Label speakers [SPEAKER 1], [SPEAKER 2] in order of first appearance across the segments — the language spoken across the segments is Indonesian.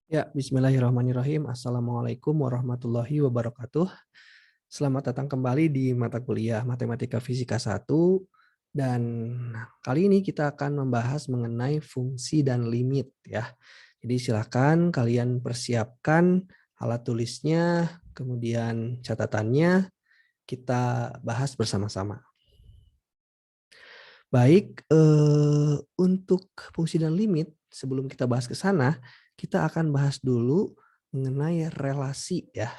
[SPEAKER 1] Ya, bismillahirrahmanirrahim. Assalamualaikum warahmatullahi wabarakatuh. Selamat datang kembali di mata kuliah Matematika Fisika 1. Dan kali ini kita akan membahas mengenai fungsi dan limit ya. Jadi silakan kalian persiapkan alat tulisnya, kemudian catatannya, kita bahas bersama-sama. Baik, untuk fungsi dan limit, sebelum kita bahas ke sana, kita akan bahas dulu mengenai relasi ya.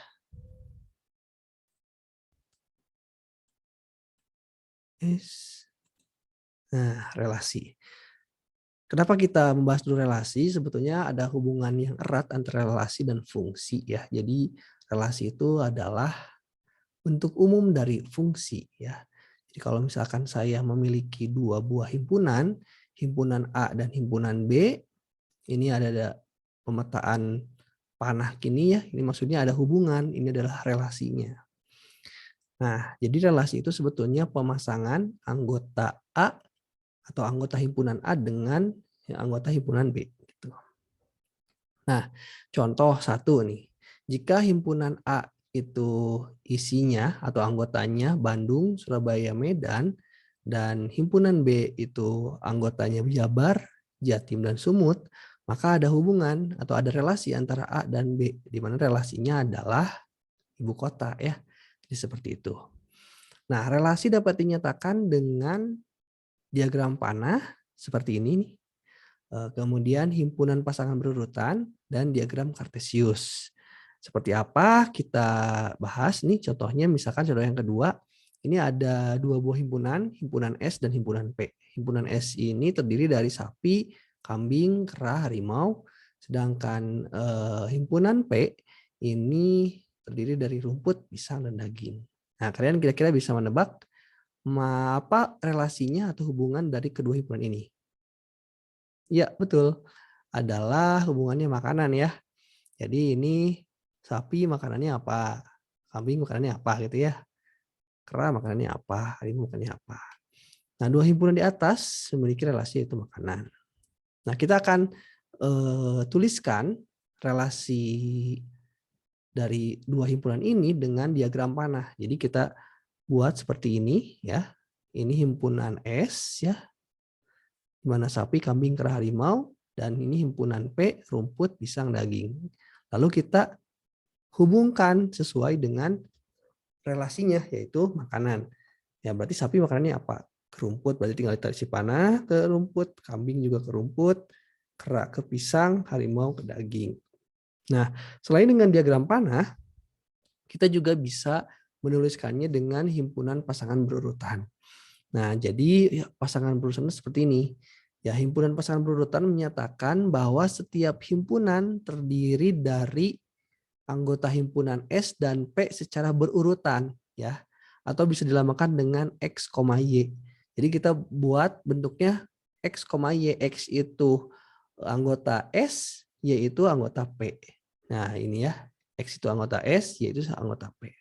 [SPEAKER 1] Nah, relasi. Kenapa kita membahas dulu relasi? Sebetulnya ada hubungan yang erat antara relasi dan fungsi ya. Jadi relasi itu adalah bentuk umum dari fungsi ya. Jadi kalau misalkan saya memiliki dua buah himpunan, himpunan A dan himpunan B, ini ada pemetaan panah gini ya, ini maksudnya ada hubungan, ini adalah relasinya. Nah, jadi relasi itu sebetulnya pemasangan anggota A atau anggota himpunan A dengan anggota himpunan B. Gitu. Nah, contoh satu nih, jika himpunan A itu isinya atau anggotanya Bandung, Surabaya, Medan, dan himpunan B itu anggotanya Jabar, Jatim, dan Sumut, maka ada hubungan atau ada relasi antara A dan B, di mana relasinya adalah ibu kota ya. Jadi seperti itu. Nah, relasi dapat dinyatakan dengan diagram panah seperti ini nih. Kemudian himpunan pasangan berurutan dan diagram kartesius. Seperti apa kita bahas nih contohnya, misalkan contoh yang kedua, ini ada dua buah himpunan, himpunan S dan himpunan P. Himpunan S ini terdiri dari sapi, kambing, kera, harimau, sedangkan himpunan P ini terdiri dari rumput, pisang, dan daging. Nah, kalian kira-kira bisa menebak apa relasinya atau hubungan dari kedua himpunan ini? Ya, betul. Adalah hubungannya makanan ya. Jadi ini sapi makanannya apa? Kambing makanannya apa gitu ya. Kera makanannya apa? Harimau makanannya apa? Nah, dua himpunan di atas memiliki relasi yaitu makanan. Nah, kita akan tuliskan relasi dari dua himpunan ini dengan diagram panah. Jadi kita buat seperti ini ya. Ini himpunan S ya, di mana sapi, kambing, kera, harimau, dan ini himpunan P, rumput, pisang, daging. Lalu kita hubungkan sesuai dengan relasinya, yaitu makanan. Ya berarti sapi makanannya apa? Ke rumput, berarti tinggal ditarik si panah ke rumput, kambing juga ke rumput, kera ke pisang, harimau ke daging. Nah, selain dengan diagram panah, kita juga bisa menuliskannya dengan himpunan pasangan berurutan. Nah, jadi pasangan berurutan seperti ini. Ya, himpunan pasangan berurutan menyatakan bahwa setiap himpunan terdiri dari anggota himpunan S dan P secara berurutan ya. Atau bisa dilamakan dengan X, Y. Jadi kita buat bentuknya X, Y. X itu anggota S, Y itu anggota P. Nah, ini ya. X itu anggota S, Y itu anggota P.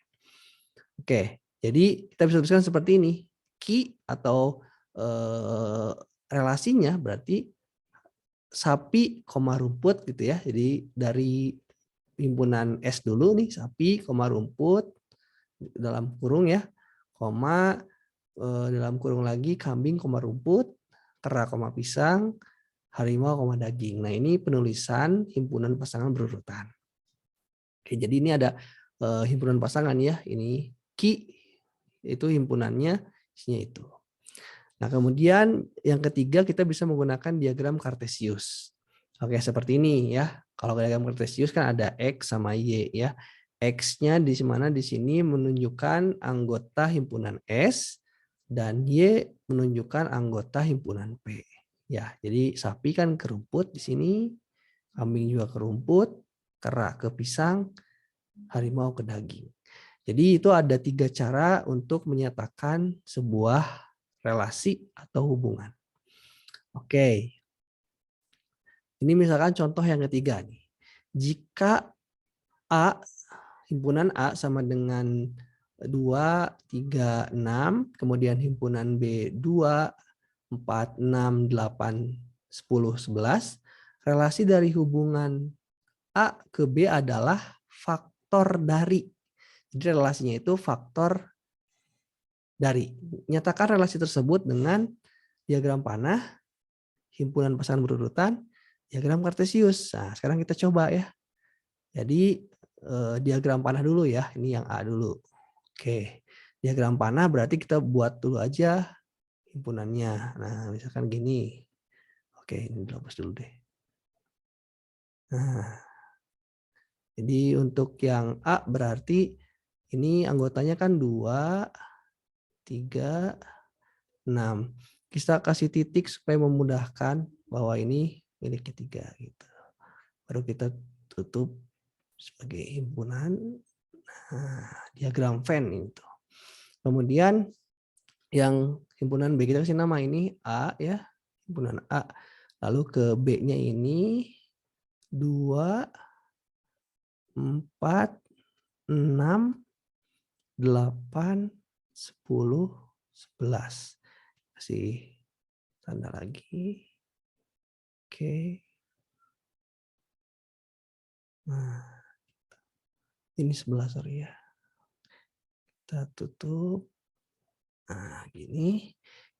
[SPEAKER 1] Oke, jadi kita bisa tuliskan seperti ini. Ki atau relasinya berarti sapi, rumput gitu ya. Jadi dari himpunan S dulu nih, sapi, rumput, dalam kurung ya, koma, dalam kurung lagi kambing, rumput, kera, pisang, harimau, daging. Nah ini penulisan himpunan pasangan berurutan. Oke, jadi ini ada himpunan pasangan ya, ini Ki, itu himpunannya isinya itu. Nah, kemudian yang ketiga kita bisa menggunakan diagram kartesius. Oke, seperti ini ya. Kalau diagram kartesius kan ada X sama Y ya. X-nya di mana di sini menunjukkan anggota himpunan S dan Y menunjukkan anggota himpunan P. Ya, jadi sapi kan ke rumput di sini, kambing juga ke rumput, kera ke pisang, harimau ke daging. Jadi itu ada 3 cara untuk menyatakan sebuah relasi atau hubungan. Oke. Ini misalkan contoh yang ketiga nih. Jika A, himpunan A sama dengan 2, 3, 6, kemudian himpunan B 2, 4, 6, 8, 10, 11, relasi dari hubungan A ke B adalah faktor dari. Jadi relasinya itu faktor dari. Nyatakan relasi tersebut dengan diagram panah, himpunan pasangan berurutan, diagram kartesius. Nah, sekarang kita coba ya. Jadi diagram panah dulu ya. Ini yang A dulu. Oke. Diagram panah berarti kita buat dulu aja himpunannya. Nah, misalkan gini. Oke, ini dihapus dulu deh. Nah, jadi untuk yang A berarti ini anggotanya kan 2, 3, 6. Kita kasih titik supaya memudahkan bahwa ini miliknya 3 gitu. Baru kita tutup sebagai himpunan. Nah, diagram Venn itu. Kemudian yang himpunan B kita kasih nama ini A ya, himpunan A. Lalu ke B-nya ini 2, 4, 6, 8, 10, 11. Kasih tanda lagi. Oke. Nah, ini 11 sorry ya. Kita tutup. Nah, gini.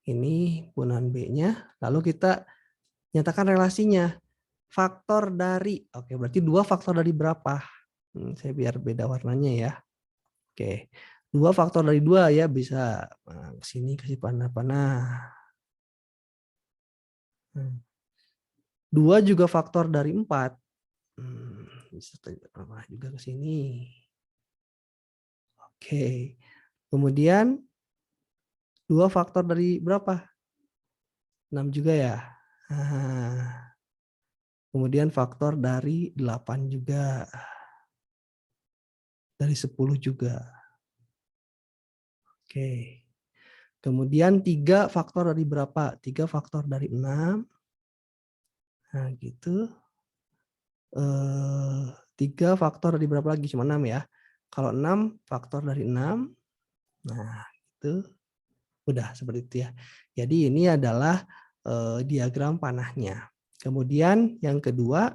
[SPEAKER 1] Ini himpunan B-nya. Lalu kita nyatakan relasinya. Faktor dari. Oke, berarti 2 faktor dari berapa? Saya biar beda warnanya ya. Oke. 2 faktor dari 2 ya bisa. Nah, ke sini kasih panah-panah. 2 juga faktor dari 4. Bisa panah juga ke sini. Oke. Kemudian 2 faktor dari berapa? 6 juga ya. Nah, kemudian faktor dari 8 juga. Dari 10 juga. Oke. Kemudian 3 faktor dari berapa? 3 faktor dari 6. Nah, gitu. 3 faktor dari berapa lagi? Cuma 6 ya. Kalau 6 faktor dari 6. Nah, itu udah seperti itu ya. Jadi ini adalah diagram panahnya. Kemudian yang kedua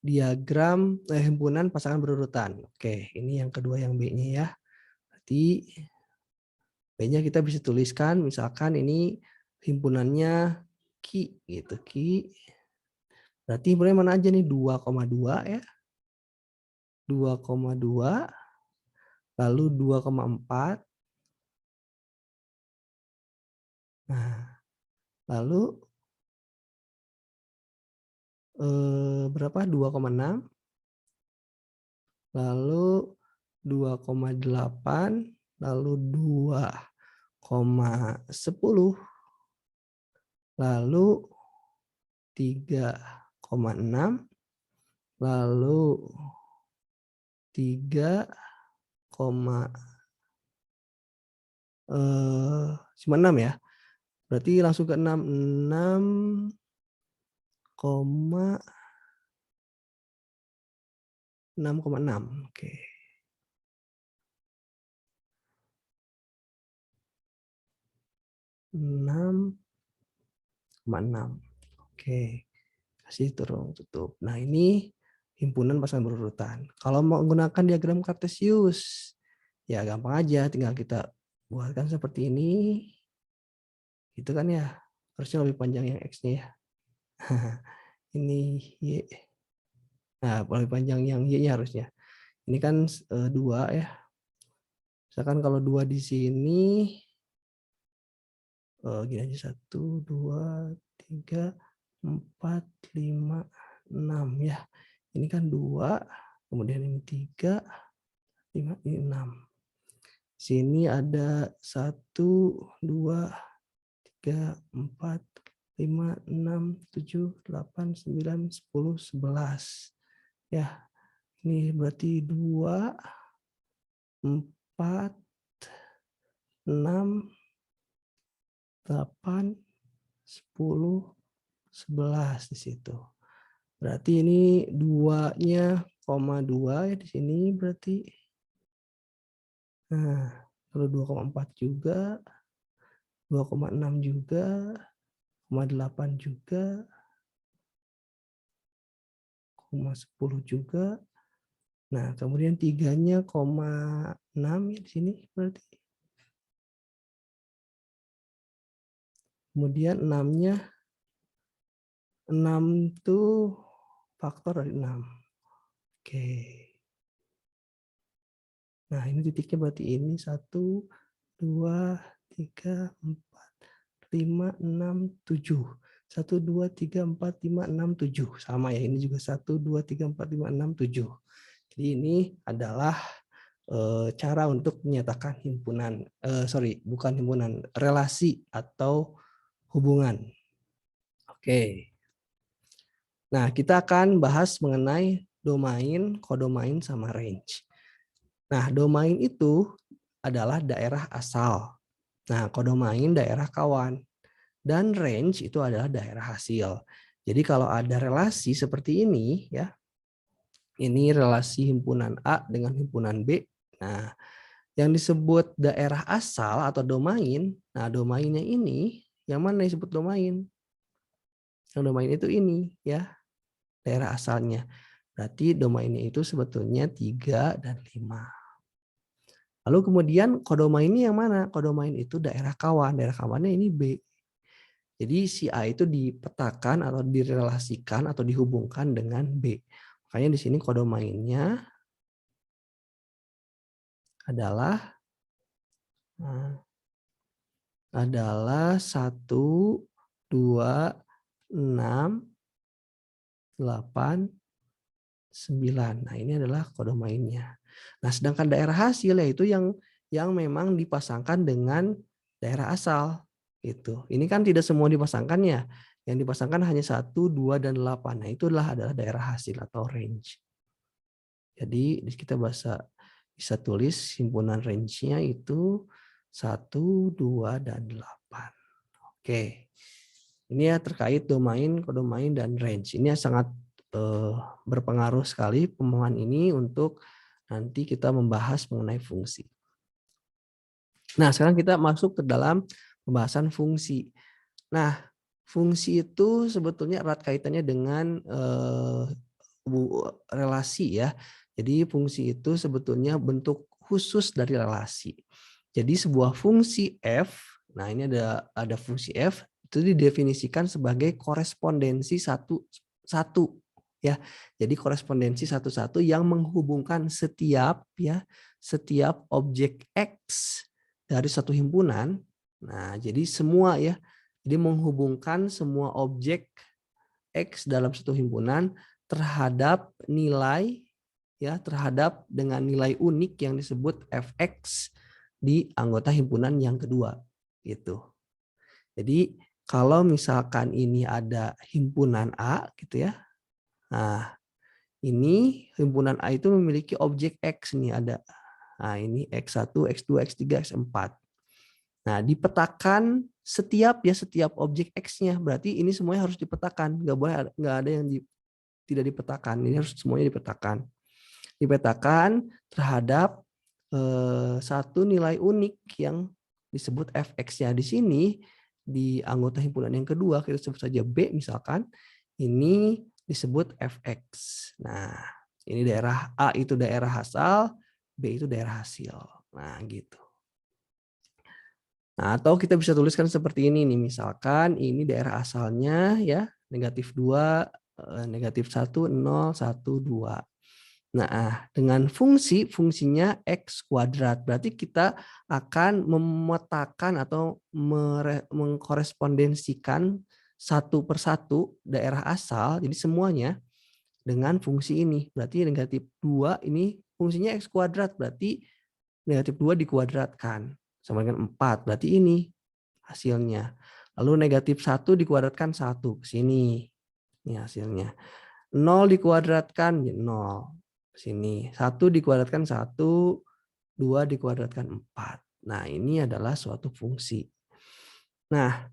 [SPEAKER 1] diagram himpunan pasangan berurutan. Oke, ini yang kedua yang B-nya ya. Berarti B-nya kita bisa tuliskan misalkan ini himpunannya Ki gitu, Ki. Berarti himpunannya mana aja nih? 2,2 ya. 2,2 lalu 2,4. Nah, lalu berapa? 2,6 lalu 2,8 lalu 2,10 lalu 3,6 lalu 3,6 ya. Berarti langsung ke 6, 6,6. Oke. 6,6. Oke. Kasih tutup. Nah, ini himpunan pasangan berurutan. Kalau mau menggunakan diagram kartesius, ya gampang aja, tinggal kita buatkan seperti ini. Gitu kan ya. Harusnya lebih panjang yang X-nya ya. Ini Y. Nah, lebih panjang yang Y-nya harusnya. Ini kan 2 ya. Misalkan kalau 2 di sini, gini aja 1, 2, 3, 4, 5, 6 ya. Ini kan 2, kemudian ini 3, 5, ini 6. Sini ada 1, 2, 3, 4, 5, 6, 7, 8, 9, 10, 11. Ya, ini berarti 2, 4, 6, 8, 10, 11 di situ. Berarti ini 2-nya, 2 ya di sini berarti. Nah, kalau 2,4 juga, 2,6 juga, 0,8 juga, 0,10 juga. Nah, kemudian 3-nya 0,6 ya di sini berarti. Kemudian 6-nya 6 itu faktor dari 6. Oke. Nah, ini titiknya berarti ini 1, 2, 3, 4, 5, 6, 7. 1, 2, 3, 4, 5, 6, 7. Sama ya, ini juga 1, 2, 3, 4, 5, 6, 7. Jadi ini adalah cara untuk menyatakan himpunan, bukan himpunan, relasi atau hubungan. Oke. Nah, kita akan bahas mengenai domain, kodomain, sama range. Nah, domain itu adalah daerah asal. Nah, kodomain daerah kawan. Dan range itu adalah daerah hasil. Jadi kalau ada relasi seperti ini, ya, ini relasi himpunan A dengan himpunan B. Nah, yang disebut daerah asal atau domain, nah domainnya ini, yang mana disebut domain? Yang domain itu ini, ya, daerah asalnya. Berarti domainnya itu sebetulnya 3 dan 5. Lalu kemudian kodomainnya yang mana? Kodomain itu daerah kawan. Daerah kawannya ini B. Jadi si A itu dipetakan atau direlasikan atau dihubungkan dengan B. Makanya di sini kodomainnya adalah 1, 2, 6, 8, 9. Nah, ini adalah kodomainnya. Nah, sedangkan daerah hasil yaitu yang memang dipasangkan dengan daerah asal gitu. Ini kan tidak semua dipasangkan ya. Yang dipasangkan hanya 1, 2, dan 8. Nah, itulah adalah daerah hasil atau range. Jadi kita bisa tulis himpunan range-nya itu 1, 2, dan 8. Oke. Ini ya terkait domain, kodomain, dan range. Ini sangat berpengaruh sekali pemahaman ini untuk nanti kita membahas mengenai fungsi. Nah, sekarang kita masuk ke dalam pembahasan fungsi. Nah, fungsi itu sebetulnya erat kaitannya dengan relasi ya. Jadi fungsi itu sebetulnya bentuk khusus dari relasi. Jadi sebuah fungsi f, nah ini ada fungsi f itu didefinisikan sebagai korespondensi satu ya. Jadi korespondensi satu-satu yang menghubungkan setiap objek x dari satu himpunan. Nah, jadi semua ya. Jadi menghubungkan semua objek x dalam satu himpunan terhadap nilai terhadap dengan nilai unik yang disebut fx di anggota himpunan yang kedua gitu. Jadi kalau misalkan ini ada himpunan A gitu ya. Nah, ini himpunan A itu memiliki objek X nih ada. Nah, ini X1, X2, X3, X4. Nah, dipetakan setiap objek X-nya. Berarti ini semuanya harus dipetakan. Nggak ada yang tidak dipetakan. Ini harus semuanya dipetakan. Dipetakan terhadap satu nilai unik yang disebut fx-nya. Di sini di anggota himpunan yang kedua kita sebut saja B misalkan, ini disebut fx. Nah, ini daerah A itu daerah asal, B itu daerah hasil. Nah, gitu. Nah, atau kita bisa tuliskan seperti ini nih, misalkan ini daerah asalnya ya, -2, -1, 0, 1, 2. Nah, dengan fungsinya X kuadrat. Berarti kita akan memetakan atau mengkorespondensikan satu persatu daerah asal, jadi semuanya dengan fungsi ini. Berarti -2 ini fungsinya X kuadrat, berarti -2 dikuadratkan. Sama dengan 4, berarti ini hasilnya. Lalu -1 dikuadratkan 1, ke sini. Ini hasilnya. 0 dikuadratkan, 0. Sini 1 dikuadratkan 1, 2 dikuadratkan 4. Nah, ini adalah suatu fungsi. Nah,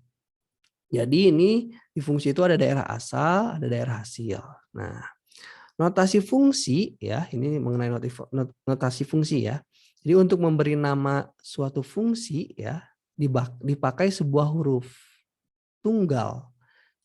[SPEAKER 1] jadi ini di fungsi itu ada daerah asal, ada daerah hasil. Nah, notasi fungsi ya, ini mengenai notasi fungsi ya. Jadi untuk memberi nama suatu fungsi ya, dipakai sebuah huruf tunggal.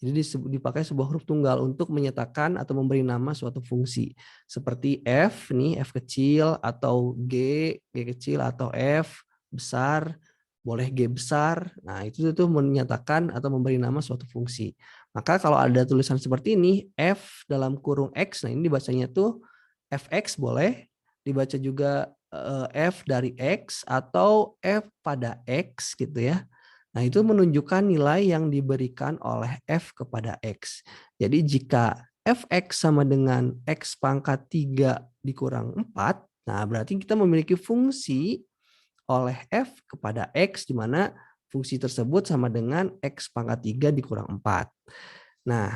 [SPEAKER 1] Jadi dipakai sebuah huruf tunggal untuk menyatakan atau memberi nama suatu fungsi. Seperti F nih, F kecil atau G kecil atau F besar, boleh G besar. Nah, itu tuh menyatakan atau memberi nama suatu fungsi. Maka kalau ada tulisan seperti ini, F dalam kurung X, nah ini dibacanya tuh Fx boleh, dibaca juga F dari X atau F pada X gitu ya. Nah, itu menunjukkan nilai yang diberikan oleh F kepada X. Jadi jika Fx sama dengan X pangkat 3 dikurang 4, nah berarti kita memiliki fungsi oleh F kepada X di mana fungsi tersebut sama dengan X pangkat 3 dikurang 4. Nah,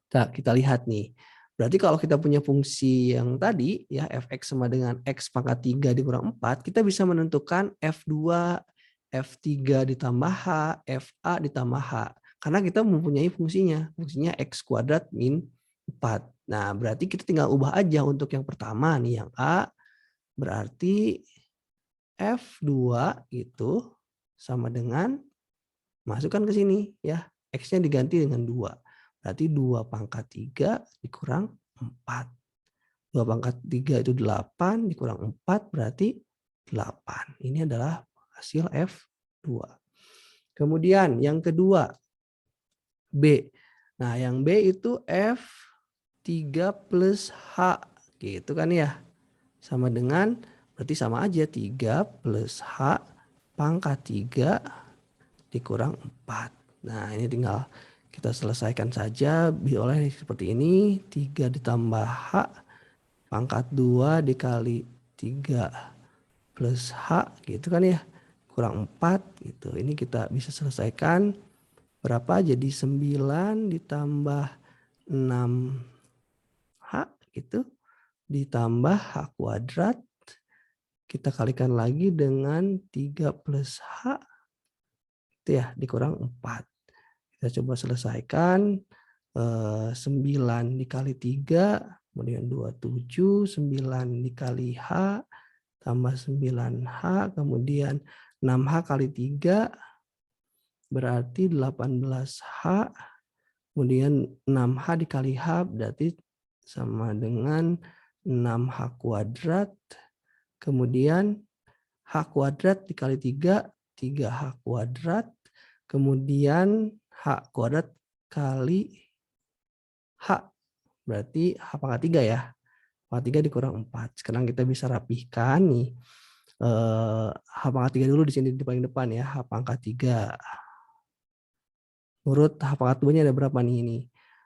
[SPEAKER 1] kita lihat nih. Berarti kalau kita punya fungsi yang tadi ya Fx sama dengan X pangkat 3 dikurang 4, kita bisa menentukan F2, F3 ditambah H, Fa ditambah H. Karena kita mempunyai fungsinya X kuadrat min 4. Nah, berarti kita tinggal ubah aja untuk yang pertama nih, yang A berarti F2 itu sama dengan, masukkan ke sini ya, X-nya diganti dengan 2. Berarti 2 pangkat 3 dikurang 4. 2 pangkat 3 itu 8 dikurang 4 berarti 8. Ini adalah hasil F2. Kemudian yang kedua, B. Nah, yang B itu F3 plus H. Gitu kan ya. Sama dengan, berarti sama aja 3 plus H pangkat 3 dikurang 4. Nah, ini tinggal kita selesaikan saja. Oleh seperti ini, 3 ditambah H pangkat 2 dikali 3 plus H gitu kan ya. Kurang 4 gitu. Ini kita bisa selesaikan. Berapa? Jadi 9 ditambah 6H gitu. Ditambah H kuadrat. Kita kalikan lagi dengan 3 plus H. Itu ya, dikurang 4. Kita coba selesaikan. 9 dikali 3, kemudian 27, 9 dikali H, tambah 9H, kemudian 6H kali 3, berarti 18H, kemudian 6H dikali H, berarti sama dengan 6H kuadrat, kemudian H kuadrat dikali 3, 3H kuadrat, kemudian H kuadrat kali H, berarti H pangkat 3 ya. Pangkat 3 dikurang 4. Sekarang kita bisa rapihkan nih. H pangkat 3 dulu di sini di paling depan ya. H pangkat 3. Menurut H pangkat 2-nya ada berapa nih ini?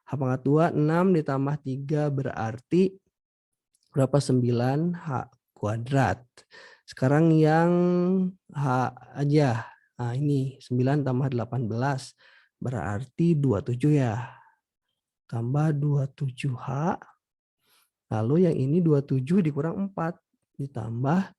[SPEAKER 1] H pangkat 2, 6 ditambah 3 berarti berapa? 9H kuadrat. Sekarang yang H aja. Nah ini 9 tambah 18 berarti 27 ya. Tambah 27H. Lalu yang ini 27 dikurang 4 ditambah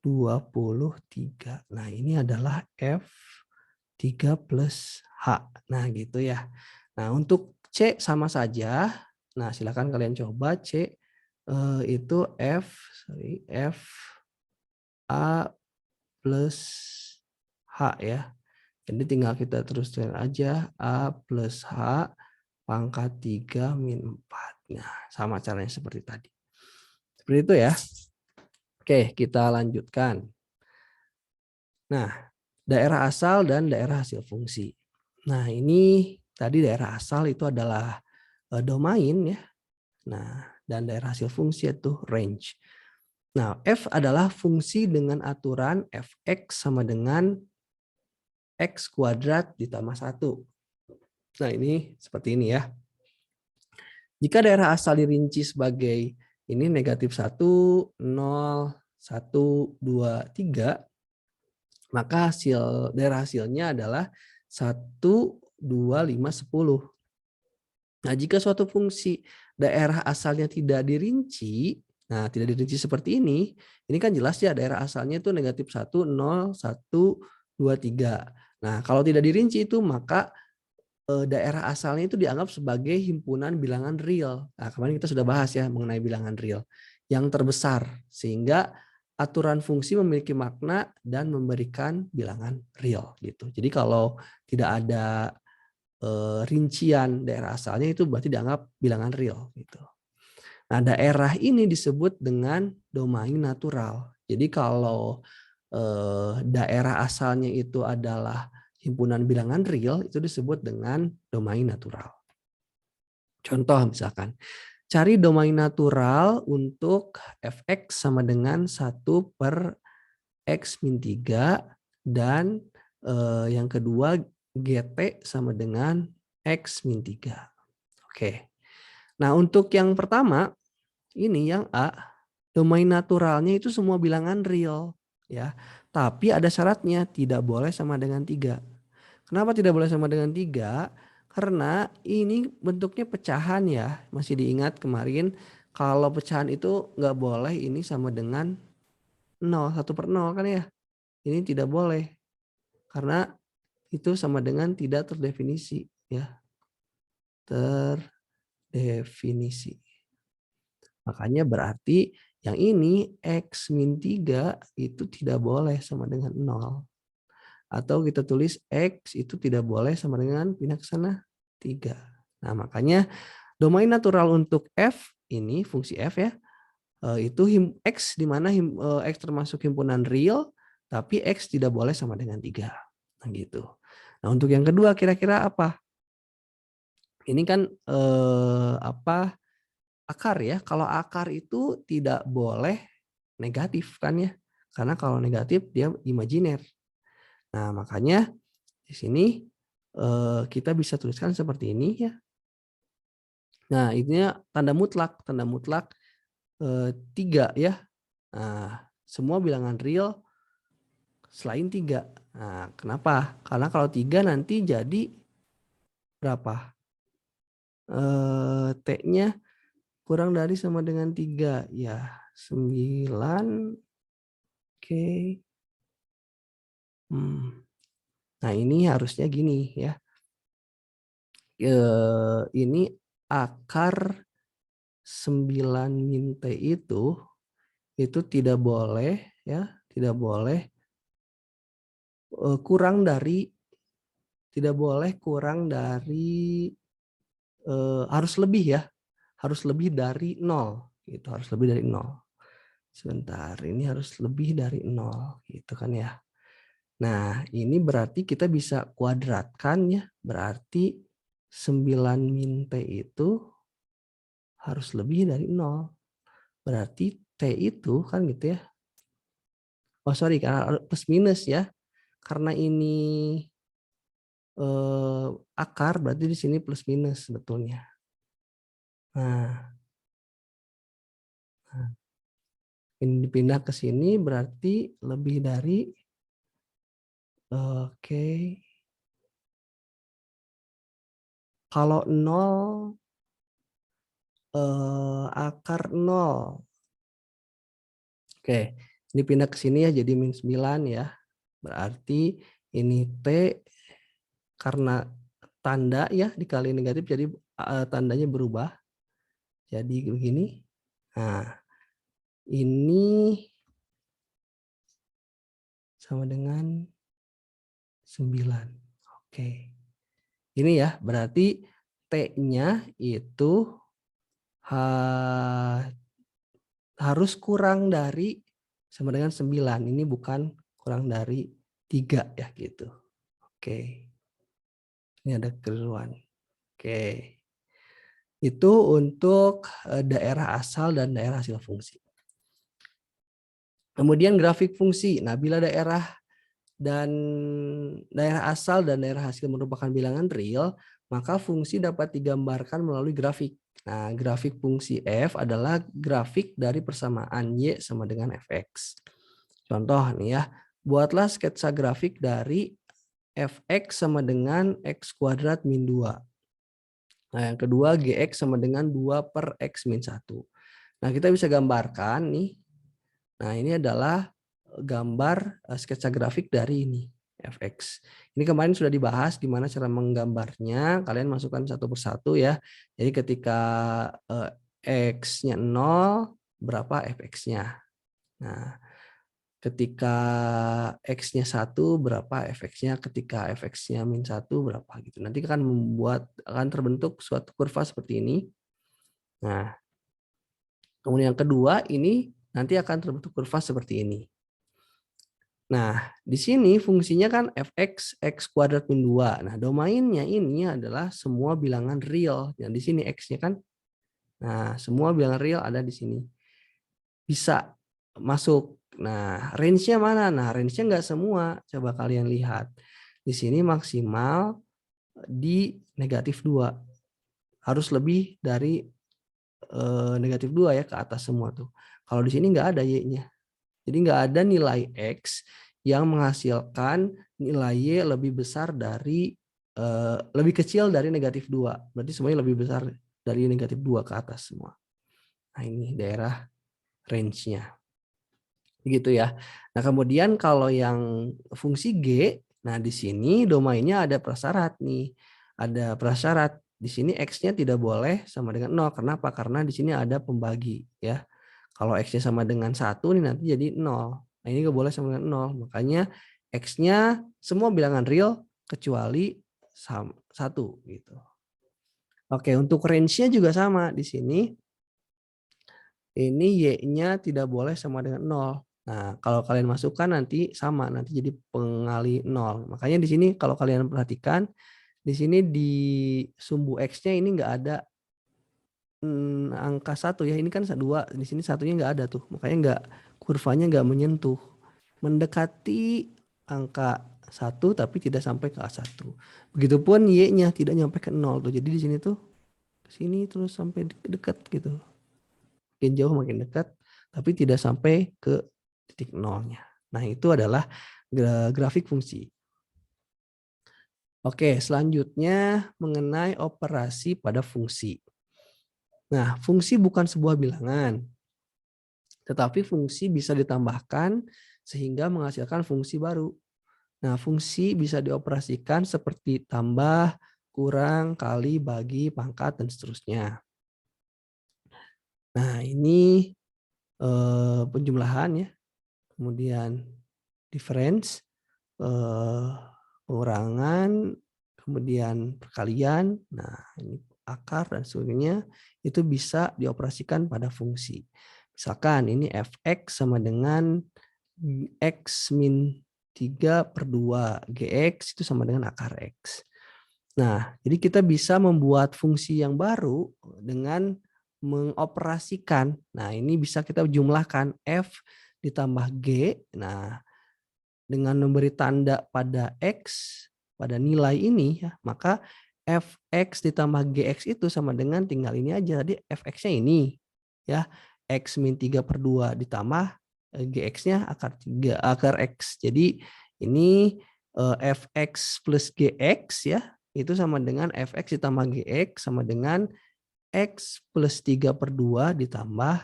[SPEAKER 1] 23. Nah, ini adalah F3 plus H. Nah, gitu ya. Nah, untuk C sama saja. Nah, silakan kalian coba C itu F A plus H ya. Jadi tinggal kita teruskan aja A plus H pangkat 3 min 4. Nah, sama caranya seperti tadi. Seperti itu ya. Oke, kita lanjutkan. Nah, daerah asal dan daerah hasil fungsi. Nah, ini tadi daerah asal itu adalah domain ya. Nah, dan daerah hasil fungsi itu range. Nah, F adalah fungsi dengan aturan Fx sama dengan X kuadrat ditambah 1. Nah, ini seperti ini ya. Jika daerah asal dirinci sebagai ini negatif 1, 0, 1, 2, 3, maka daerah hasilnya adalah 1, 2, 5, 10. Nah, jika suatu fungsi daerah asalnya tidak dirinci, nah tidak dirinci seperti ini kan jelas ya daerah asalnya itu negatif 1, 0, 1, 2, 3. Nah, kalau tidak dirinci itu maka daerah asalnya itu dianggap sebagai himpunan bilangan real. Nah, kemarin kita sudah bahas ya mengenai bilangan real yang terbesar, sehingga aturan fungsi memiliki makna dan memberikan bilangan real gitu. Jadi kalau tidak ada rincian daerah asalnya itu berarti dianggap bilangan real gitu. Nah, daerah ini disebut dengan domain natural. Jadi kalau daerah asalnya itu adalah himpunan bilangan real, itu disebut dengan domain natural. Contoh misalkan, cari domain natural untuk fx sama dengan 1/x-3 dan yang kedua gt sama dengan x-3. Oke. Nah, untuk yang pertama ini yang A, domain naturalnya itu semua bilangan real ya. Tapi ada syaratnya, tidak boleh sama dengan 3. Kenapa tidak boleh sama dengan 3? Karena ini bentuknya pecahan ya. Masih diingat kemarin kalau pecahan itu nggak boleh ini sama dengan 0, 1/0 kan ya. Ini tidak boleh karena itu sama dengan tidak terdefinisi ya. Terdefinisi. Makanya berarti yang ini x-3 itu tidak boleh sama dengan 0. Atau kita tulis X itu tidak boleh sama dengan pindah ke sana 3. Nah, makanya domain natural untuk F ini fungsi F ya, itu X di mana X termasuk himpunan real, tapi X tidak boleh sama dengan 3. Nah, gitu. Nah, untuk yang kedua kira-kira apa? Ini kan akar ya. Kalau akar itu tidak boleh negatif kan ya. Karena kalau negatif dia imajiner. Nah, makanya di sini kita bisa tuliskan seperti ini ya. Nah, ini tanda mutlak 3 ya. Nah, semua bilangan real selain 3. Nah, kenapa? Karena kalau 3 nanti jadi berapa? T-nya kurang dari sama dengan 3 ya. 9. Oke. Nah, ini harusnya gini ya. Ini akar 9 min T itu tidak boleh ya, tidak boleh kurang dari harus lebih ya, harus lebih dari 0 gitu, harus lebih dari 0. Sebentar, ini harus lebih dari 0 gitu kan ya. Nah, ini berarti kita bisa kuadratkan ya, berarti 9 min T itu harus lebih dari 0. Berarti T itu kan gitu ya. Oh sorry, karena plus minus ya. Karena ini akar berarti di sini plus minus sebetulnya. Nah, ini dipindah ke sini berarti lebih dari oke. Kalau 0 akar 0. Oke, ini pindah ke sini ya jadi min 9 ya. Berarti ini T karena tanda ya dikali negatif jadi tandanya berubah. Jadi begini. Nah, ini sama dengan 9. Oke. Ini ya, berarti T-nya itu harus kurang dari sama dengan 9. Ini bukan kurang dari 3 ya gitu. Oke. Ini ada kekeliruan. Oke. Itu untuk daerah asal dan daerah hasil fungsi. Kemudian grafik fungsi. Nah, bila daerah asal dan daerah hasil merupakan bilangan real, maka fungsi dapat digambarkan melalui grafik. Nah, grafik fungsi f adalah grafik dari persamaan y sama dengan fx. Contoh nih ya, buatlah sketsa grafik dari fx sama dengan x kuadrat min 2. Nah, yang kedua gx sama dengan 2/x min 1. Nah, kita bisa gambarkan nih. Nah, ini adalah gambar sketsa grafik dari ini fx. Ini kemarin sudah dibahas gimana cara menggambarnya. Kalian masukkan satu persatu ya. Jadi ketika x-nya 0, berapa fx-nya. Nah, ketika X-nya 1 berapa fx-nya, ketika fx-nya -1 berapa gitu. Nanti akan terbentuk suatu kurva seperti ini. Nah, kemudian yang kedua ini nanti akan terbentuk kurva seperti ini. Nah, di sini fungsinya kan fx x kuadrat min 2. Nah, domainnya ini adalah semua bilangan real. Yang di sini x-nya kan. Nah, semua bilangan real ada di sini. Bisa masuk. Nah, range-nya mana? Nah, range-nya nggak semua. Coba kalian lihat. Di sini maksimal di -2. Harus lebih dari -2 ya, ke atas semua tuh. Kalau di sini nggak ada Y-nya. Jadi nggak ada nilai X yang menghasilkan nilai Y lebih kecil dari -2. Berarti semuanya lebih besar dari -2 ke atas semua. Nah, ini daerah range-nya. Gitu ya. Nah, kemudian kalau yang fungsi G, nah di sini domainnya ada prasyarat nih. Ada prasyarat. Di sini X-nya tidak boleh sama dengan 0. Kenapa? Karena di sini ada pembagi ya. Kalau X-nya sama dengan 1 nih nanti jadi 0. Nah, ini nggak boleh sama dengan 0. Makanya X-nya semua bilangan real kecuali 1 gitu. Oke, untuk range-nya juga sama di sini. Ini Y-nya tidak boleh sama dengan 0. Nah, kalau kalian masukkan nanti sama, nanti jadi pengali 0. Makanya di sini kalau kalian perhatikan, di sini di sumbu X-nya ini nggak ada angka 1 ya, ini kan 2, di sini satunya nggak ada tuh, makanya kurvanya nggak menyentuh, mendekati angka 1 tapi tidak sampai ke A1. Begitupun Y-nya tidak nyampe ke 0 tuh, jadi di sini tuh ke sini terus sampai dekat gitu, makin jauh makin dekat, tapi tidak sampai ke titik nolnya. Nah, itu adalah grafik fungsi. Oke, selanjutnya mengenai operasi pada fungsi. Nah, fungsi bukan sebuah bilangan, tetapi fungsi bisa ditambahkan sehingga menghasilkan fungsi baru. Nah, fungsi bisa dioperasikan seperti tambah, kurang, kali, bagi, pangkat, dan seterusnya. Nah, ini penjumlahan ya, kemudian difference, pengurangan, kemudian perkalian, nah ini akar dan sebagainya, itu bisa dioperasikan pada fungsi. Misalkan ini fx sama dengan x min 3/2, gx itu sama dengan akar x. Nah, jadi kita bisa membuat fungsi yang baru dengan mengoperasikan. Nah, ini bisa kita jumlahkan f ditambah g. Nah, dengan memberi tanda pada x, pada nilai ini ya, maka fx ditambah gx itu sama dengan tinggal ini aja. Jadi fx-nya ini ya, x min 3/2 ditambah gx-nya akar x. Jadi ini fx plus gx ya, itu sama dengan fx ditambah gx sama dengan x plus 3/2 ditambah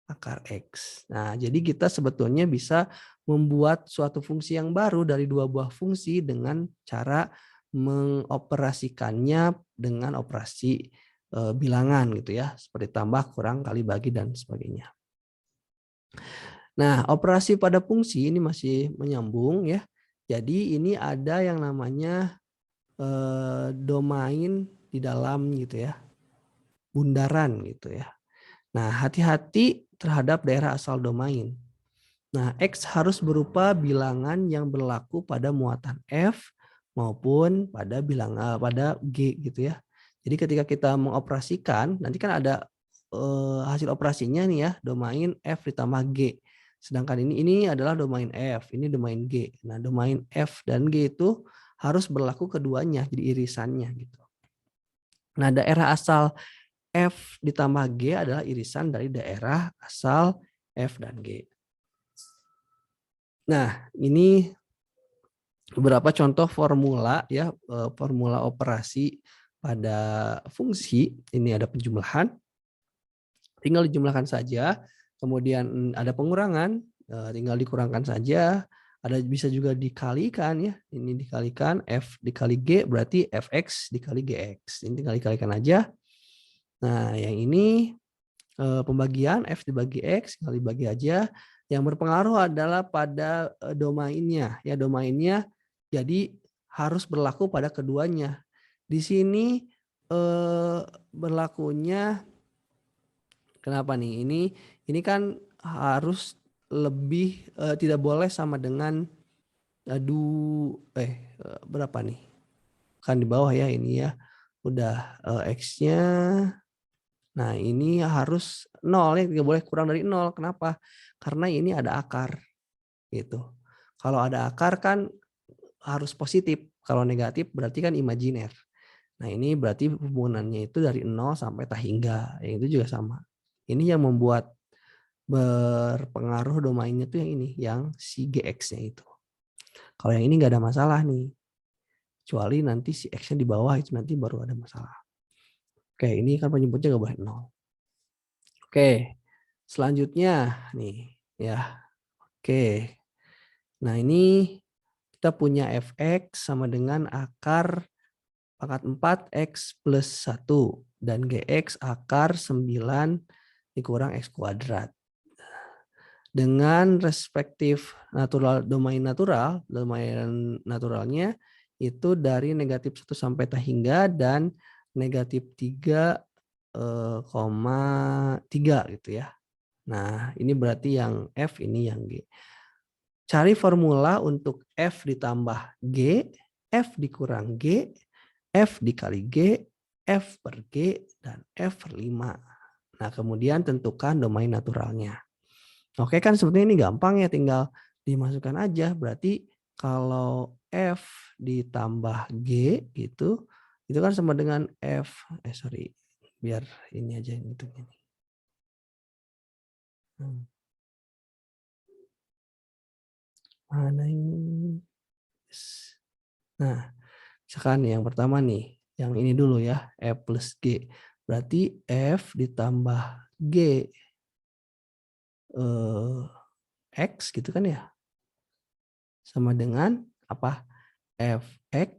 [SPEAKER 1] akar x. Nah, jadi kita sebetulnya bisa membuat suatu fungsi yang baru dari dua buah fungsi dengan cara mengoperasikannya dengan operasi bilangan gitu ya, seperti tambah, kurang, kali, bagi, dan sebagainya. Nah, operasi pada fungsi ini masih menyambung ya. Jadi ini ada yang namanya domain di dalam gitu ya, bundaran gitu ya. Nah, hati-hati terhadap daerah asal domain. Nah, X harus berupa bilangan yang berlaku pada muatan F maupun pada pada G gitu ya. Jadi ketika kita mengoperasikan, nanti kan ada hasil operasinya nih ya, domain F ditambah G. Sedangkan ini adalah domain F, ini domain G. Nah, domain F dan G itu harus berlaku keduanya, jadi irisannya gitu. Nah, daerah asal F ditambah G adalah irisan dari daerah asal F dan G. Nah, ini beberapa contoh formula ya, formula operasi pada fungsi. Ini ada penjumlahan, tinggal dijumlahkan saja. Kemudian ada pengurangan, tinggal dikurangkan saja. Ada bisa juga dikalikan ya. Ini dikalikan F dikali G berarti Fx dikali Gx. Ini tinggal dikalikan aja. Nah, yang ini pembagian F dibagi X, tinggal dibagi aja. Yang berpengaruh adalah pada domainnya, ya domainnya jadi harus berlaku pada keduanya. Di sini berlakunya kenapa nih? Ini kan harus lebih tidak boleh sama dengan berapa nih? Kan di bawah ya ini ya. Udah X-nya. Nah, ini harus 0 ya, tidak boleh kurang dari 0. Kenapa? Karena ini ada akar gitu. Kalau ada akar kan harus positif. Kalau negatif berarti kan imajiner. Nah, ini berarti hubungannya itu dari 0 sampai tak hingga. Yang itu juga sama. Ini yang membuat berpengaruh domainnya tuh yang ini, yang si GX-nya itu. Kalau yang ini nggak ada masalah nih. Kecuali nanti si X-nya di bawah itu nanti baru ada masalah. Oke, ini kan penyebutnya nggak boleh 0. Oke, selanjutnya nih ya. Oke. Nah, ini kita punya fx sama dengan akar pangkat 4 x plus 1 dan gx akar 9 dikurang x kuadrat. Dengan respektif domain naturalnya itu dari negatif 1 sampai tak hingga dan negatif 3,3 gitu ya. Nah, ini berarti yang F, ini yang G. Cari formula untuk F ditambah G, F dikurang G, F dikali G, F per G, dan F per 5. Nah, kemudian tentukan domain naturalnya. Oke, kan sebetulnya ini gampang ya, tinggal dimasukkan aja. Berarti kalau F ditambah G gitu, itu kan sama dengan F, biar ini aja yang hitungnya nih. Mana ini? Nah, misalkan yang pertama nih, yang ini dulu ya, F plus G. Berarti F ditambah G X gitu kan ya. Sama dengan apa? Fx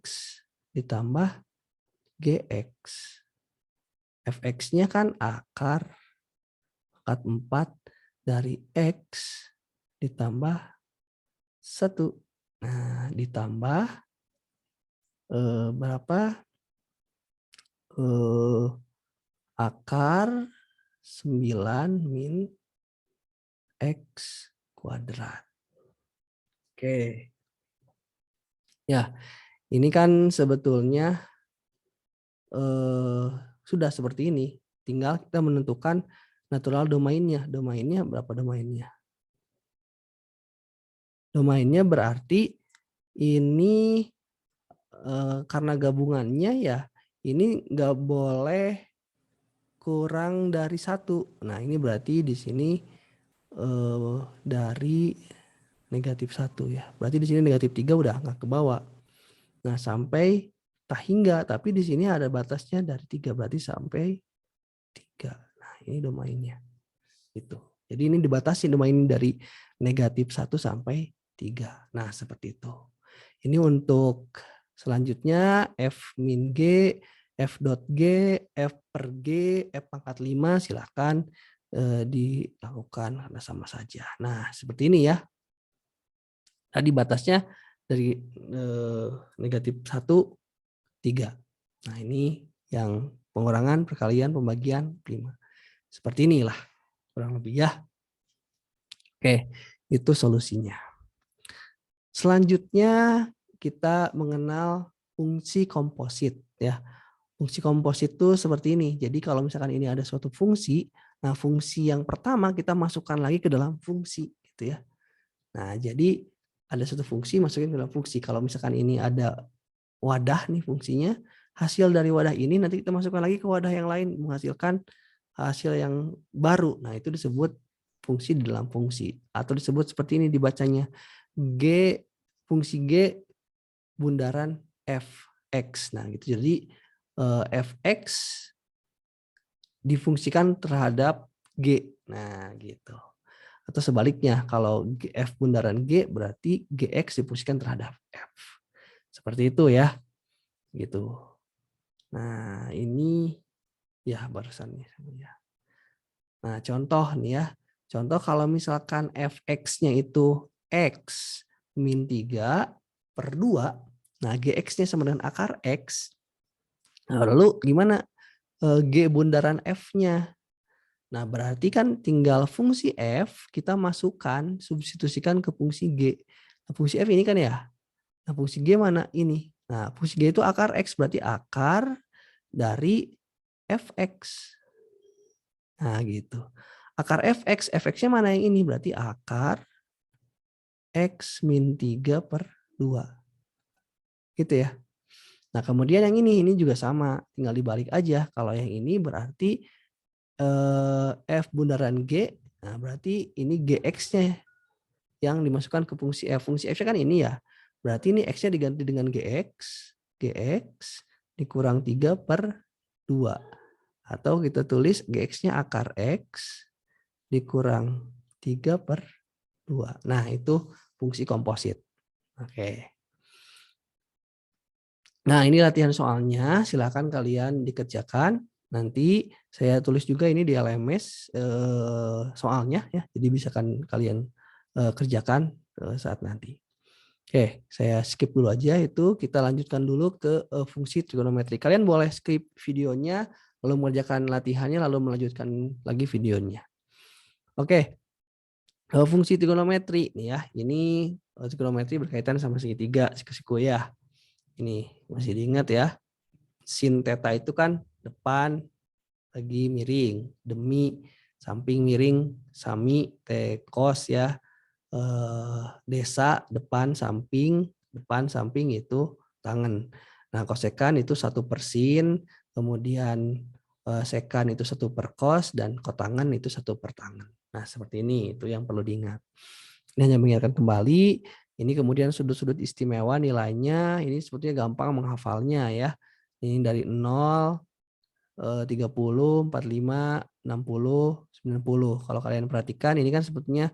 [SPEAKER 1] ditambah Gx. Fx-nya kan akar 4 dari X ditambah 1. Nah, ditambah berapa? Akar 9 min X kuadrat. Oke. Ya, ini kan sebetulnya sudah seperti ini. Tinggal kita menentukan natural domainnya. Domainnya berapa domainnya? Domainnya berarti ini karena gabungannya ya ini nggak boleh kurang dari 1. Nah, ini berarti di sini dari negatif 1 ya. Berarti di sini negatif 3 udah nggak kebawa. Nah, sampai tak hingga, tapi di sini ada batasnya dari 3, berarti sampai 3. Nah, ini domainnya. Itu. Jadi ini dibatasi domain dari negatif 1 sampai 3. Nah, seperti itu. Ini untuk selanjutnya F min G, F dot G, F per G, F pangkat 5 silahkan dilakukan karena sama saja. Nah, seperti ini ya. Tadi batasnya dari negatif 1, 3. Nah, ini yang pengurangan, perkalian, pembagian, 5. Seperti inilah kurang lebih ya. Oke, itu solusinya. Selanjutnya kita mengenal fungsi komposit ya. Fungsi komposit itu seperti ini. Jadi kalau misalkan ini ada suatu fungsi, nah fungsi yang pertama kita masukkan lagi ke dalam fungsi gitu ya. Nah, jadi ada satu fungsi masukin ke dalam fungsi. Kalau misalkan ini ada wadah nih fungsinya, hasil dari wadah ini nanti kita masukkan lagi ke wadah yang lain menghasilkan hasil yang baru. Nah, itu disebut fungsi di dalam fungsi atau disebut seperti ini dibacanya G, fungsi G bundaran fx. Nah, gitu. Jadi fx difungsikan terhadap G. Nah, gitu. Atau sebaliknya, kalau F bundaran G berarti Gx difungsikan terhadap F. Seperti itu ya. Gitu. Nah, ini ya barusan ya. Nah, contoh nih ya. Contoh kalau misalkan fx-nya itu x min 3/2, nah gx-nya sama dengan akar x. Nah, lalu gimana g bundaran f-nya? Nah, berarti kan tinggal fungsi f kita masukkan, substitusikan ke fungsi g. Nah, fungsi f ini kan ya. Nah, fungsi g mana? Ini. Nah, fungsi g itu akar x, berarti akar dari fx. Nah, gitu. Akar fx, fx-nya mana yang ini? Berarti akar x min 3/2. Gitu ya. Nah, kemudian yang ini juga sama. Tinggal dibalik aja. Kalau yang ini berarti f bundaran g, nah berarti ini gx-nya yang dimasukkan ke fungsi f. Fungsi f-nya kan ini ya. Berarti ini x-nya diganti dengan gx, gx dikurang 3/2. Atau kita tulis gx-nya akar x dikurang 3/2. Nah, itu fungsi komposit. Oke. Nah, ini latihan soalnya. Silakan kalian dikerjakan. Nanti saya tulis juga ini di LMS soalnya ya. Jadi bisa kan kalian kerjakan saat nanti. Oke, saya skip dulu aja itu. Kita lanjutkan dulu ke fungsi trigonometri. Kalian boleh skip videonya, lalu mengerjakan latihannya, lalu melanjutkan lagi videonya. Oke, fungsi trigonometri nih ya. Ini trigonometri berkaitan sama segitiga, siku-siku ya. Ini masih diingat ya. Sin theta itu kan depan lagi miring, demi samping miring, sami T cos ya. Desa depan samping itu tangan. Nah, kosekan itu 1/sin, kemudian sekan itu 1/cos, dan kotangan itu 1/tangan. Nah, seperti ini itu yang perlu diingat. Ini hanya mengingatkan kembali. Ini kemudian sudut-sudut istimewa nilainya. Ini sebetulnya gampang menghafalnya ya. Ini dari 0, 30, 45, 60, 90. Kalau kalian perhatikan ini kan sebetulnya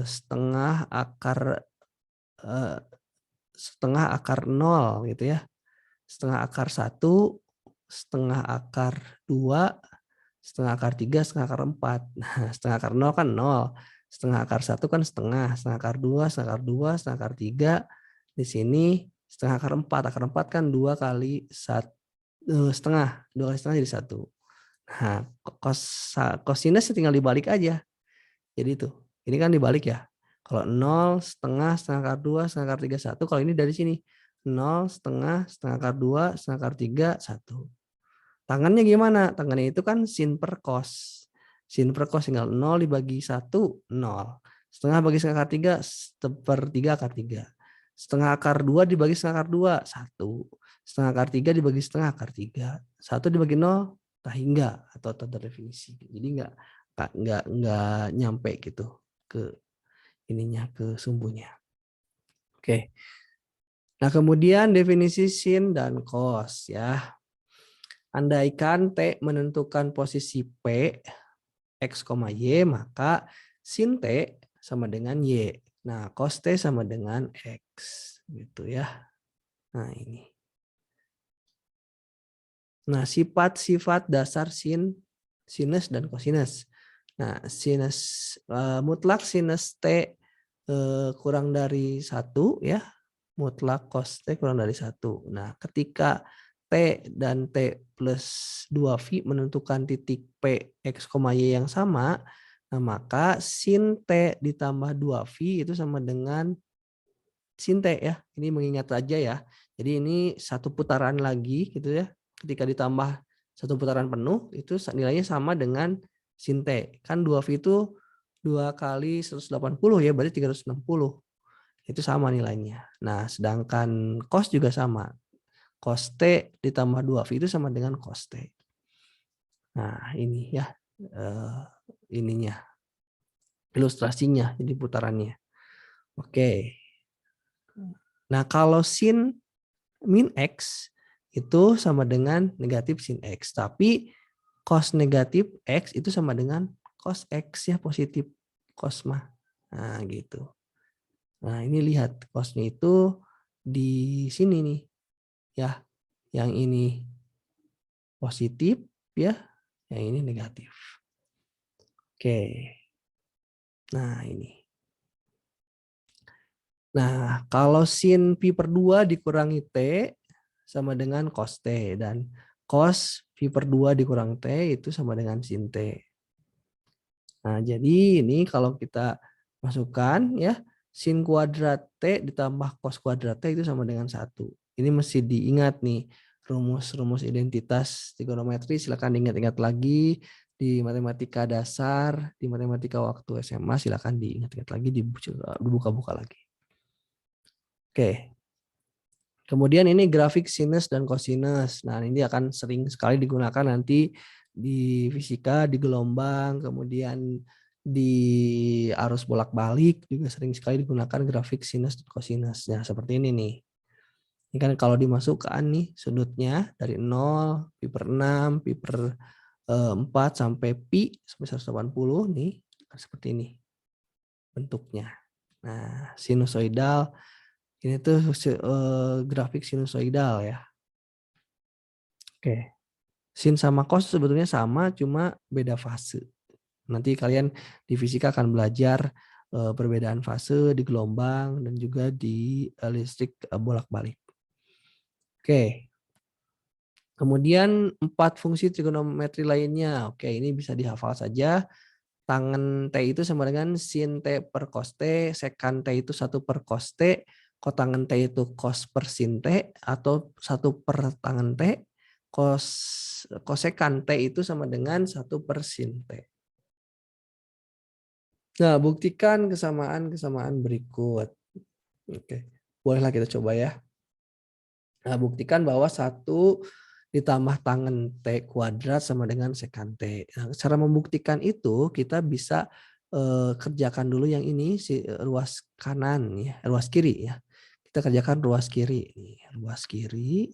[SPEAKER 1] setengah akar 0 gitu ya. Setengah akar 1, setengah akar 2, setengah akar 3, setengah akar 4. Nah, setengah akar 0 kan 0. Setengah akar 1 kan setengah akar 2, setengah akar 2, setengah akar 3. Di sini setengah akar 4. Akar 4 kan 2 kali setengah. 2 kali setengah jadi 1. Nah, kosinus tinggal dibalik aja. Jadi itu. Ini kan dibalik ya. Kalau 0, setengah akar 2, setengah akar 3, 1. Kalau ini dari sini. 0, setengah akar 2, setengah akar 3, 1. Tangannya gimana? Tangannya itu kan sin per cos. Sin per cos tinggal 0 dibagi 1, 0. Setengah bagi setengah akar 3, 1/3 akar 3. Setengah akar 2 dibagi setengah akar 2, 1. Setengah akar 3 dibagi setengah akar 3. 1 dibagi 0, tak hingga atau tak terdefinisi. Jadi nggak nyampe gitu ke ininya, ke sumbunya. Oke. Nah, kemudian definisi sin dan cos ya. Andaikan T menentukan posisi P, X, Y, maka sin T sama dengan Y. Nah, cos T sama dengan X. Gitu ya. Nah, ini. Nah, sifat-sifat dasar sinus dan kosinus. Nah, sinus mutlak sinus T kurang dari 1 ya. Mutlak cos T kurang dari 1. Nah, ketika T dan T plus 2V menentukan titik P, X, Y yang sama, nah maka sin T ditambah 2V itu sama dengan sin T ya. Ini mengingat aja ya. Jadi ini satu putaran lagi gitu ya. Ketika ditambah satu putaran penuh itu nilainya sama dengan sin T. Kan 2V itu 2 kali 180 ya, berarti 360. Itu sama nilainya. Nah, sedangkan cos juga sama. Cos T ditambah 2V itu sama dengan cos T. Nah, ini ya ininya. Ilustrasinya, jadi putarannya. Oke. Nah, kalau sin min X itu sama dengan negatif sin X. Tapi cos negatif X itu sama dengan cos X ya, positif cos mah. Nah, gitu. Nah, ini lihat cosnya itu di sini nih. Ya, yang ini positif ya, yang ini negatif. Oke. Nah, ini. Nah, kalau sin pi per 2 dikurangi T sama dengan cos T. Dan cos pi per 2 dikurangi T itu sama dengan sin T. Nah, jadi ini kalau kita masukkan ya, sin kuadrat T ditambah cos kuadrat T itu sama dengan 1. Ini mesti diingat nih, rumus-rumus identitas trigonometri silakan diingat-ingat lagi di matematika dasar, di matematika waktu SMA silakan diingat-ingat lagi, dibuka-buka lagi. Oke. Kemudian ini grafik sinus dan kosinus. Nah, ini akan sering sekali digunakan nanti di fisika, di gelombang, kemudian di arus bolak-balik juga sering sekali digunakan grafik sinus dan kosinus. Nah, seperti ini nih. Ini kan kalau dimasukkan nih sudutnya dari 0, pi per 6, pi per 4 sampai pi sampai 180 nih seperti ini bentuknya. Nah, sinusoidal ini tuh grafik sinusoidal ya. Oke. Sin sama cos sebetulnya sama, cuma beda fase. Nanti kalian di fisika akan belajar perbedaan fase di gelombang dan juga di listrik bolak-balik. Oke. Kemudian 4 fungsi trigonometri lainnya. Oke, ini bisa dihafal saja. Tangen T itu sama dengan sin T per cos T, sekan T itu 1 per cos T, kotangen T itu cos per sin T, atau 1 per tangen T, kosekan T itu sama dengan 1 per sin T. Nah, buktikan kesamaan-kesamaan berikut. Oke, bolehlah kita coba ya. Nah, buktikan bahwa 1 ditambah tangen T kuadrat sama dengan sekan T. Nah, cara membuktikan itu kita bisa kerjakan dulu yang ini ruas kanan ya, ruas kiri ya. Kita kerjakan ruas kiri. Ruas kiri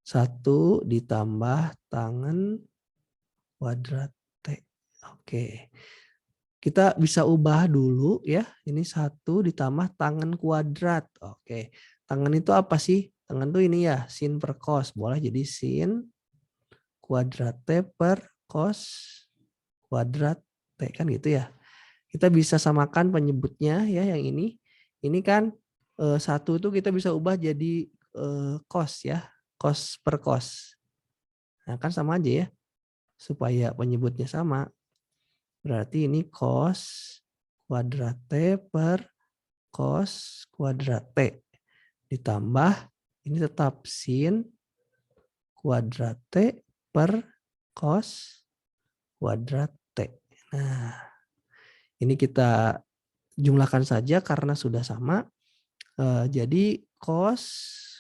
[SPEAKER 1] 1 ditambah tangen kuadrat T. Oke. Kita bisa ubah dulu ya. Ini 1 ditambah tangen kuadrat. Oke. Tangen itu apa sih? Tangen tuh ini ya, sin per cos. Boleh jadi sin kuadrat T per cos kuadrat T. Kan gitu ya. Kita bisa samakan penyebutnya ya yang ini. Ini kan 1 tuh kita bisa ubah jadi cos ya. Cos per cos. Nah kan sama aja ya. Supaya penyebutnya sama. Berarti ini cos kuadrat T per cos kuadrat T. Ditambah ini tetap sin kuadrat T per cos kuadrat T. Nah, ini kita jumlahkan saja karena sudah sama. Jadi cos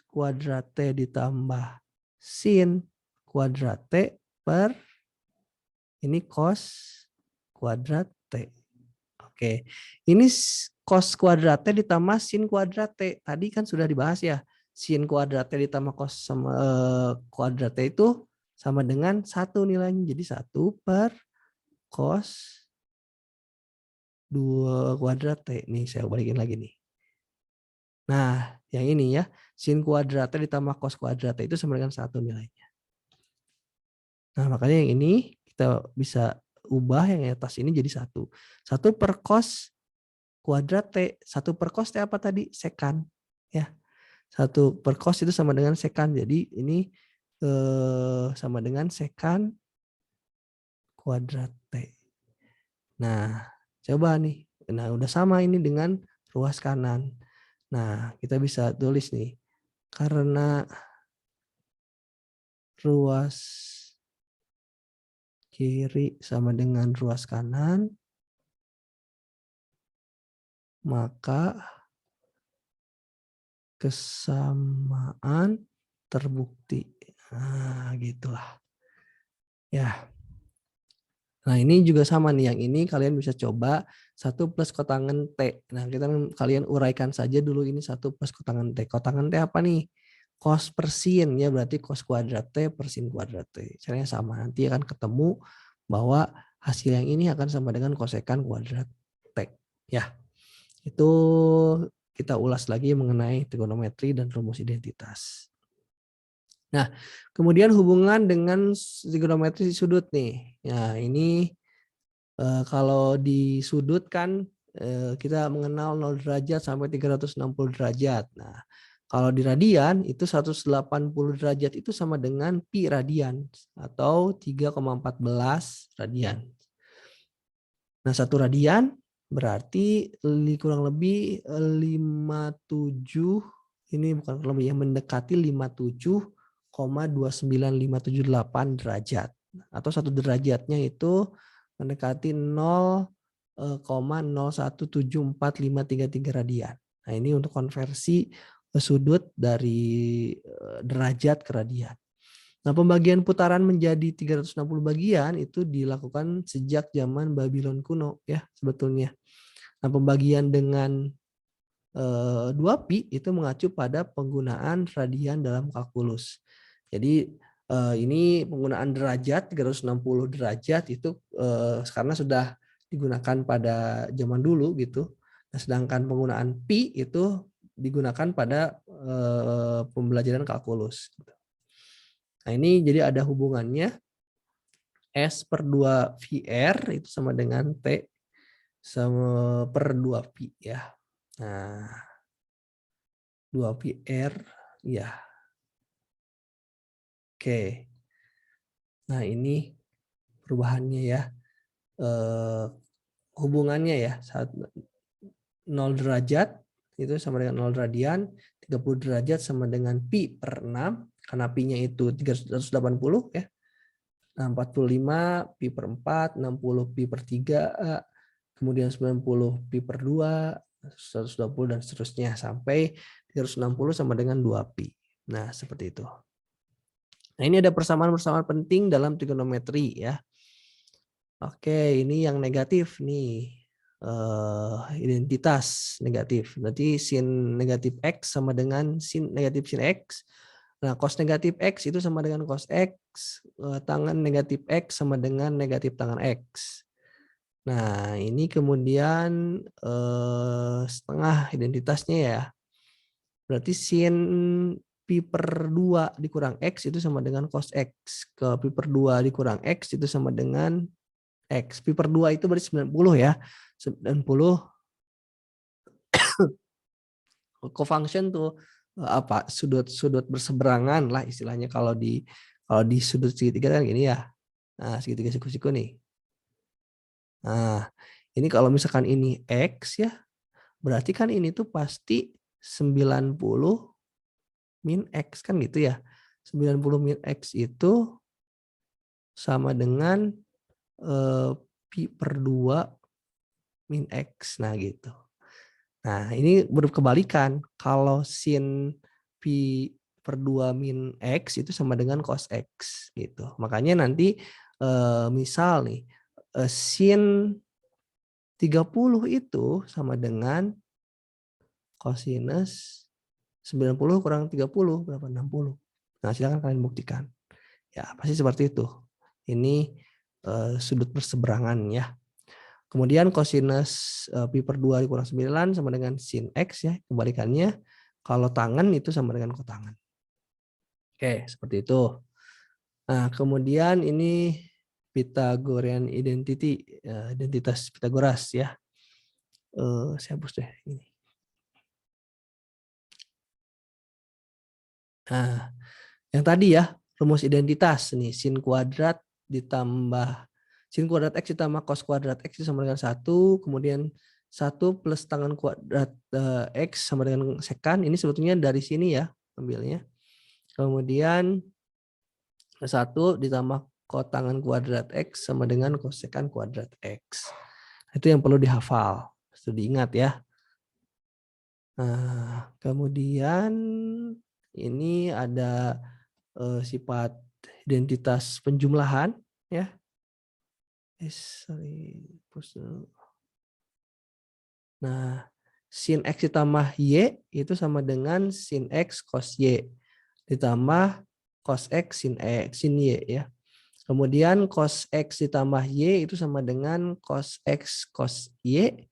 [SPEAKER 1] kuadrat T ditambah sin kuadrat T per ini cos kuadrat T. Oke, ini cos kuadrat T ditambah sin kuadrat T. Tadi kan sudah dibahas ya. Sin kuadrat T ditambah cos sama kuadrat T itu sama dengan 1 nilainya. Jadi 1 per cos 2 kuadrat T. Nih saya balikin lagi nih. Nah, yang ini ya. Sin kuadrat T ditambah cos kuadrat T itu sama dengan 1 nilainya. Nah, makanya yang ini kita bisa ubah yang atas ini jadi 1. 1 per cos kuadrat T. 1 per cos T apa tadi? Sekan. Ya. 1 per cos itu sama dengan sekan. Jadi ini sama dengan sekan kuadrat T. Nah, coba nih. Nah, udah sama ini dengan ruas kanan. Nah, kita bisa tulis nih. Karena ruas kiri sama dengan ruas kanan, maka kesamaan terbukti. Nah, gitulah. Ya. Nah, ini juga sama nih. Yang ini kalian bisa coba 1 plus kotangan T. Nah, kalian uraikan saja dulu ini 1 plus kotangan T. Kotangan T apa nih? Cos per sin ya, berarti cos kuadrat T per sin kuadrat T. Caranya sama. Nanti akan ketemu bahwa hasil yang ini akan sama dengan kosekan kuadrat T. Ya. Itu kita ulas lagi mengenai trigonometri dan rumus identitas. Nah, kemudian hubungan dengan trigonometri sudut nih. Ya, ini Kalau di sudut kan kita mengenal 0 derajat sampai 360 derajat. Nah, kalau di radian itu 180 derajat itu sama dengan pi radian atau 3,14 radian. Nah, 1 radian berarti kurang lebih 57, ini bukan kurang lebih ya, mendekati 57,29578 derajat. Atau 1 derajatnya itu mendekati 0,01745333 radian. Nah, ini untuk konversi sudut dari derajat ke radian. Nah, pembagian putaran menjadi 360 bagian itu dilakukan sejak zaman Babylon kuno ya sebetulnya. Nah, pembagian dengan 2pi itu mengacu pada penggunaan radian dalam kalkulus. Jadi ini penggunaan derajat 360 derajat itu karena sudah digunakan pada zaman dulu gitu. Nah, sedangkan penggunaan pi itu digunakan pada pembelajaran kalkulus. Nah, ini jadi ada hubungannya S per 2 VR itu sama dengan T sama per 2 pi ya. Nah, 2 pi R ya. Oke. Nah, ini perubahannya ya. Hubungannya ya, 0 derajat itu sama dengan 0 radian, 30 derajat sama dengan pi per 6, karena pi-nya itu 380 ya. Nah, 45 pi per 4, 60 pi per 3, kemudian 90 pi per 2, 120 dan seterusnya sampai 360 sama dengan 2 pi. Nah, seperti itu. Nah, ini ada persamaan-persamaan penting dalam trigonometri ya. Oke, ini yang negatif nih. Identitas negatif. Berarti sin negatif X sama dengan sin negatif sin X. Nah, cos negatif X itu sama dengan cos X. Tangan negatif X sama dengan negatif tangan X. Nah, ini kemudian setengah identitasnya ya. Berarti sin pi per 2 dikurang X itu sama dengan cos X. Ke pi per 2 dikurang X itu sama dengan X. Pi per 2 itu berarti 90 ya. 90 cofunction tuh apa sudut berseberangan lah istilahnya kalau di sudut segitiga kan gini ya. Nah, segitiga siku-siku nih. Nah, ini kalau misalkan ini X ya, berarti kan ini tuh pasti 90 min X kan gitu ya. 90 min X itu sama dengan pi per 2 min X. Nah, gitu. Nah, ini berkebalikan. Kalau sin pi per 2 min X itu sama dengan cos X gitu. Makanya nanti misal nih sin 30 itu sama dengan cosinus 90 kurang 30 berapa? 60. Nah, silakan kalian buktikan. Ya, pasti seperti itu. Ini sudut berseberangan ya. Kemudian cosinus pi per 2 dikurang 9 sama dengan sin X ya. Kebalikannya kalau tangan itu sama dengan kotangan. Oke, seperti itu. Nah, kemudian ini Pythagorean identity, identitas Pythagoras ya. Saya hapus deh ini. Nah, yang tadi ya, rumus identitas nih, sin kuadrat ditambah sin kuadrat X ditambah cos kuadrat X sama dengan 1, kemudian 1 plus tangan kuadrat X sama dengan sekan, ini sebetulnya dari sini ya ambilnya. Kemudian 1 ditambah kotangan kuadrat X sama dengan kosekan kuadrat X. Itu yang perlu dihafal, itu diingat ya. Nah, kemudian ini ada sifat identitas penjumlahan ya. Nah, sin X ditambah Y itu sama dengan sin X cos Y ditambah cos X sin Y ya. Kemudian cos X ditambah Y itu sama dengan cos X cos Y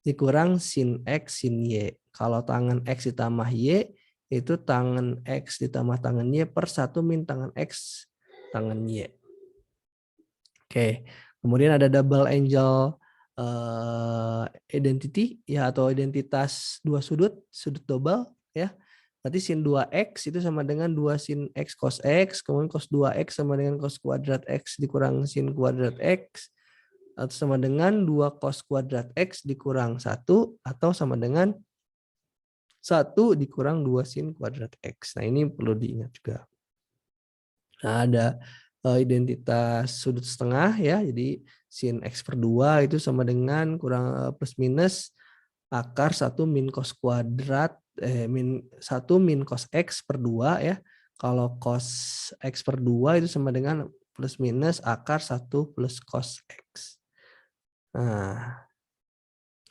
[SPEAKER 1] dikurang sin X sin Y. Kalau tangan X ditambah Y itu tangan X ditambah tangan Y per 1 min tangan X tangan Y. Oke, Kemudian ada double angle identity ya, atau identitas dua sudut double ya. Berarti sin 2x itu sama dengan 2 sin x cos x, kemudian cos 2x sama dengan cos kuadrat x dikurang sin kuadrat x, atau sama dengan 2 cos kuadrat x dikurang 1, atau sama dengan 1 dikurang 2 sin kuadrat x. Nah, ini perlu diingat juga. Nah, ada identitas sudut setengah ya. Jadi sin x per 2 itu sama dengan kurang plus minus akar 1 min cos kuadrat min 1 min cos x per 2 ya. Kalau cos x per 2 itu sama dengan plus minus akar 1 plus cos x. Nah,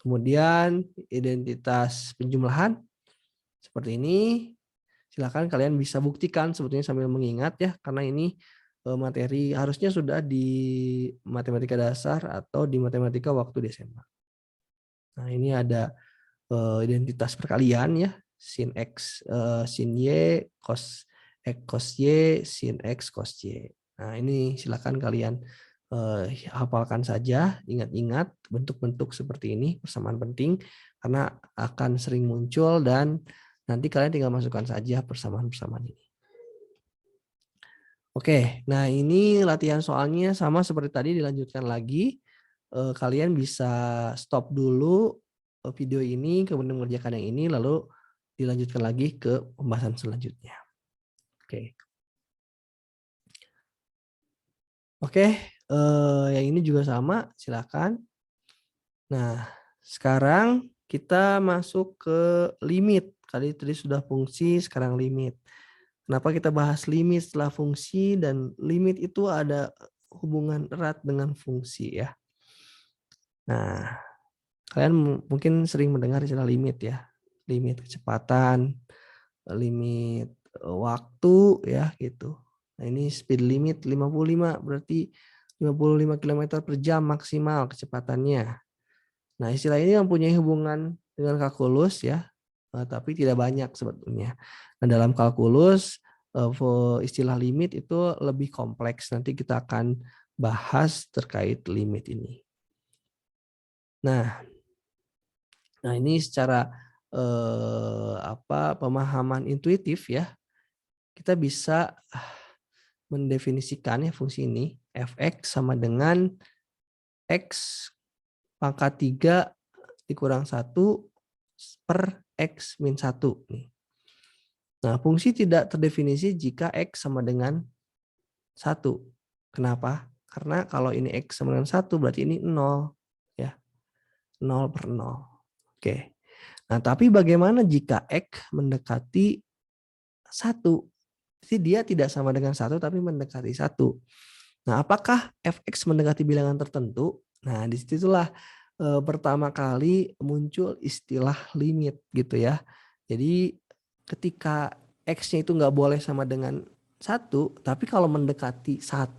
[SPEAKER 1] kemudian identitas penjumlahan seperti ini. Silakan kalian bisa buktikan sebetulnya sambil mengingat ya, karena ini materi harusnya sudah di matematika dasar atau di matematika waktu di SMA. Nah, ini ada identitas perkalian ya, sin x sin y cos x cos y sin x cos y. Nah, ini silakan kalian hafalkan saja, ingat-ingat bentuk-bentuk seperti ini, persamaan penting karena akan sering muncul dan nanti kalian tinggal masukkan saja persamaan-persamaan ini. Oke, nah ini latihan soalnya sama seperti tadi, dilanjutkan lagi. Kalian bisa stop dulu video ini, kemudian mengerjakan yang ini, lalu dilanjutkan lagi ke pembahasan selanjutnya. Oke. Oke, yang ini juga sama, silakan. Nah, sekarang kita masuk ke limit. Tadi sudah fungsi, sekarang limit. Kenapa kita bahas limit setelah fungsi, dan limit itu ada hubungan erat dengan fungsi ya. Nah, kalian mungkin sering mendengar istilah limit ya. Limit kecepatan, limit waktu ya gitu. Nah, ini speed limit 55, berarti 55 km per jam maksimal kecepatannya. Nah, istilah ini mempunyai hubungan dengan kalkulus ya, tapi tidak banyak sebetulnya. Nah, dalam kalkulus istilah limit itu lebih kompleks. Nanti kita akan bahas terkait limit ini. Nah ini secara pemahaman intuitif ya, kita bisa mendefinisikan ya fungsi ini, fx sama dengan x pangkat 3 dikurang 1 per x min 1 nih. Nah, fungsi tidak terdefinisi jika x sama dengan 1. Kenapa? Karena kalau ini x sama dengan 1 berarti ini 0 ya. 0 per 0. Oke. Nah, tapi bagaimana jika x mendekati 1? Jadi dia tidak sama dengan 1 tapi mendekati 1. Nah, apakah fx mendekati bilangan tertentu? Nah, disitulah pertama kali muncul istilah limit gitu ya. Jadi ketika x-nya itu nggak boleh sama dengan 1, tapi kalau mendekati 1,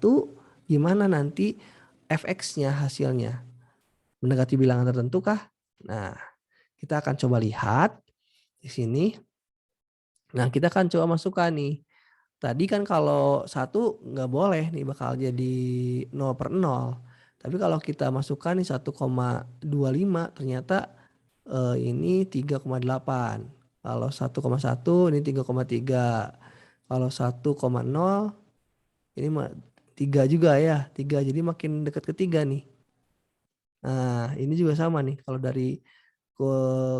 [SPEAKER 1] gimana nanti fx-nya hasilnya? Mendekati bilangan tertentu kah? Nah, kita akan coba lihat di sini. Nah, kita akan coba masukkan nih. Tadi kan kalau 1 nggak boleh nih, bakal jadi 0 per 0. Tapi kalau kita masukkan nih 1,25 ternyata ini 3,8. Kalau 1,1 ini 3,3. Kalau 1,0 ini 3 juga ya. 3, jadi makin dekat ke 3 nih. Nah, ini juga sama nih. Kalau dari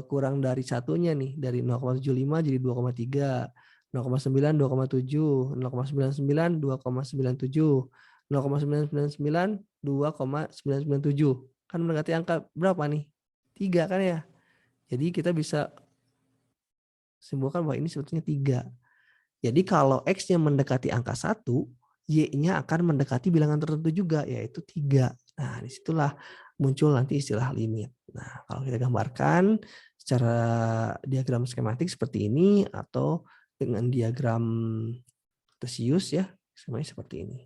[SPEAKER 1] kurang dari satunya nih, dari 0,75 jadi 2,3. 0,9 2,7, 0,99 2,97, 0,999 2,997. Kan mendekati angka berapa nih? 3 kan ya. Jadi kita bisa simpulkan bahwa ini sebetulnya 3. Jadi kalau x-nya mendekati angka 1, y-nya akan mendekati bilangan tertentu juga, yaitu 3. Nah, disitulah muncul nanti istilah limit. Nah, kalau kita gambarkan secara diagram skematik seperti ini, atau dengan diagram Cartesius ya, semuanya seperti ini.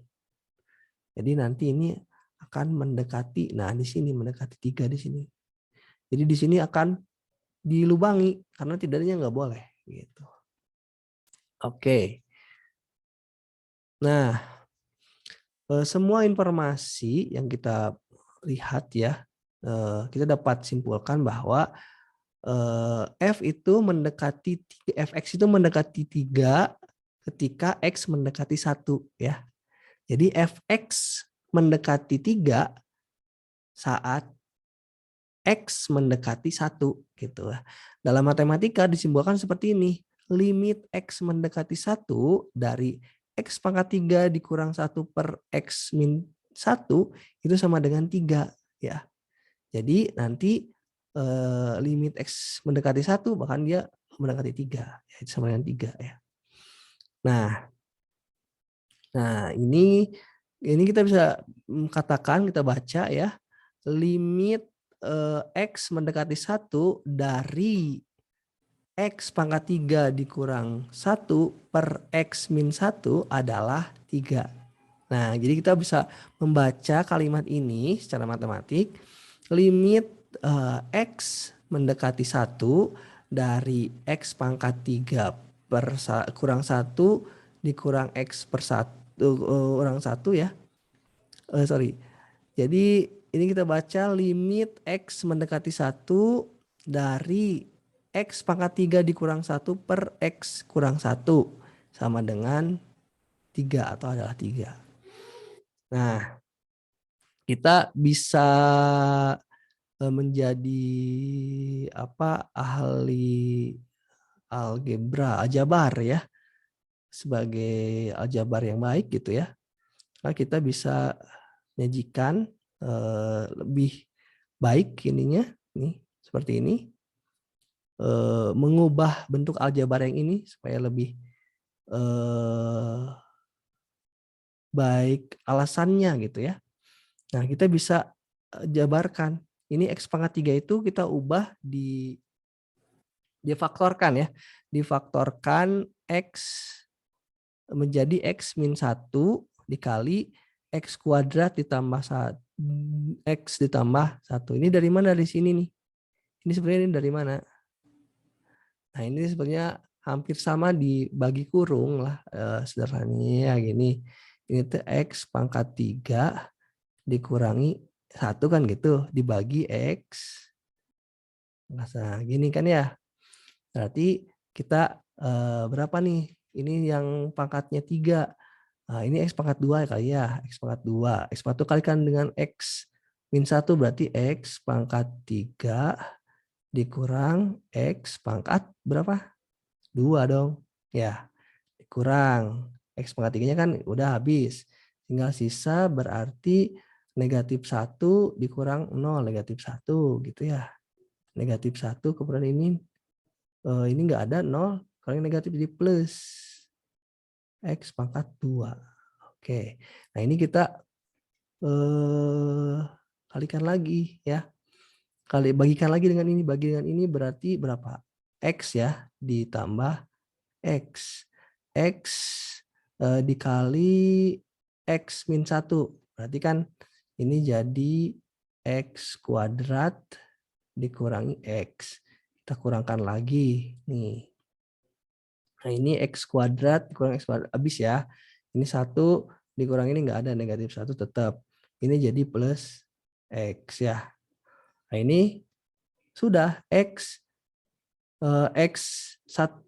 [SPEAKER 1] Jadi nanti ini akan mendekati, nah di sini mendekati 3 di sini. Jadi di sini akan dilubangi karena tidaknya nggak boleh gitu. Oke. Nah, semua informasi yang kita lihat ya, kita dapat simpulkan bahwa F itu mendekati Fx itu mendekati 3 ketika X mendekati 1 ya. Jadi Fx mendekati 3 saat X mendekati 1 gitu lah. Dalam matematika disimbolkan seperti ini. Limit X mendekati 1 dari X pangkat 3 dikurang 1 per X min 1 itu sama dengan 3 ya. Jadi nanti limit X mendekati 1 bahkan dia mendekati 3 ya, itu sama dengan 3 ya. Nah, ini kita bisa katakan, kita baca ya, limit X mendekati 1 dari X pangkat 3 dikurang 1 per X min 1 adalah 3. Nah, jadi kita bisa membaca kalimat ini secara matematik. Limit X mendekati 1 dari X pangkat 3 kurang 1 dikurang X per 1 kurang 1 ya. Sorry. Jadi ini kita baca limit X mendekati 1 dari X pangkat 3 dikurang 1 per X kurang 1 sama dengan 3 atau adalah 3. Nah, kita bisa menjadi ahli aljabar ya, sebagai aljabar yang baik gitu ya. Nah, kita bisa menyajikan lebih baik ininya nih seperti ini, mengubah bentuk aljabar yang ini supaya lebih baik alasannya gitu ya. Nah, kita bisa jabarkan. Ini X pangkat 3 itu kita ubah difaktorkan ya. Difaktorkan X menjadi X min 1 dikali X kuadrat ditambah X ditambah 1. Ini dari mana? Dari sini nih. Ini sebenarnya ini dari mana? Nah, ini sebenarnya hampir sama dibagi kurung lah. Sederhananya gini. Ini tuh X pangkat 3 dikurangi 1 kan gitu. Dibagi X. Nah, gini kan ya. Berarti kita berapa nih? Ini yang pangkatnya 3. Nah, ini X pangkat 2 kali ya. X pangkat 2. X pangkat 2 kalikan dengan X min 1 berarti X pangkat 3 dikurang X pangkat berapa? 2 dong. Ya, dikurang. X pangkat 3-nya kan udah habis. Tinggal sisa berarti negatif 1 dikurang 0, negatif 1 gitu ya. Negatif 1 kemudian ini enggak ada 0, kalau yang negatif jadi plus X pangkat 2. Oke. Nah, ini kita kalikan lagi ya. Bagikan lagi dengan ini, bagi dengan ini berarti berapa? X ya ditambah X. X dikali X min 1. Berarti kan ini jadi X kuadrat dikurangi X. Kita kurangkan lagi nih. Nah, ini X kuadrat dikurang X kuadrat habis ya. Ini 1 dikurang ini enggak ada, negatif 1 tetap. Ini jadi plus X ya. Nah, ini sudah X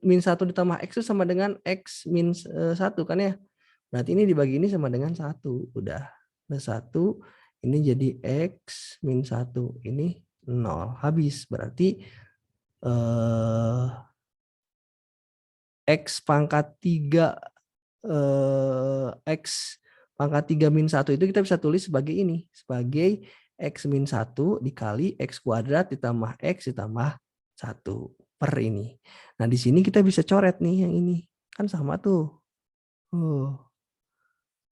[SPEAKER 1] min 1 ditambah X itu sama dengan X min 1 kan ya. Berarti ini dibagi ini sama dengan 1. Udah. Plus 1. Ini jadi X min 1. Ini 0. Habis. Berarti X pangkat 3 X pangkat 3 min 1 itu kita bisa tulis sebagai ini. Sebagai X min 1 dikali X kuadrat ditambah X ditambah 1 per ini. Nah, di sini kita bisa coret nih yang ini. Kan sama tuh.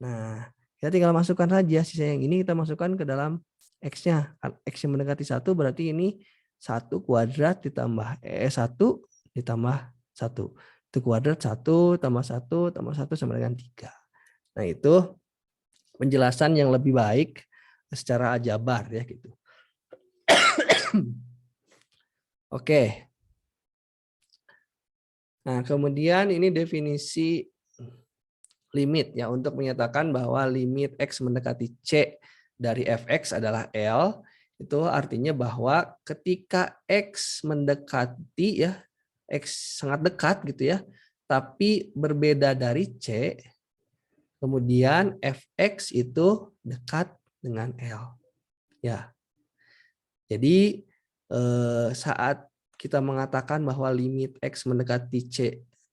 [SPEAKER 1] Nah, kita tinggal masukkan saja sisa yang ini kita masukkan ke dalam X-nya. X yang mendekati 1 berarti ini 1 kuadrat ditambah 1 ditambah 1. Itu kuadrat 1 tambah 1 tambah 1 sama dengan 3. Nah, itu penjelasan yang lebih baik secara aljabar ya gitu. Oke. Nah, kemudian ini definisi limit ya untuk menyatakan bahwa limit X mendekati C dari fx adalah L, itu artinya bahwa ketika X mendekati ya, X sangat dekat gitu ya, tapi berbeda dari C, kemudian fx itu dekat dengan L. Ya. Jadi saat kita mengatakan bahwa limit X mendekati C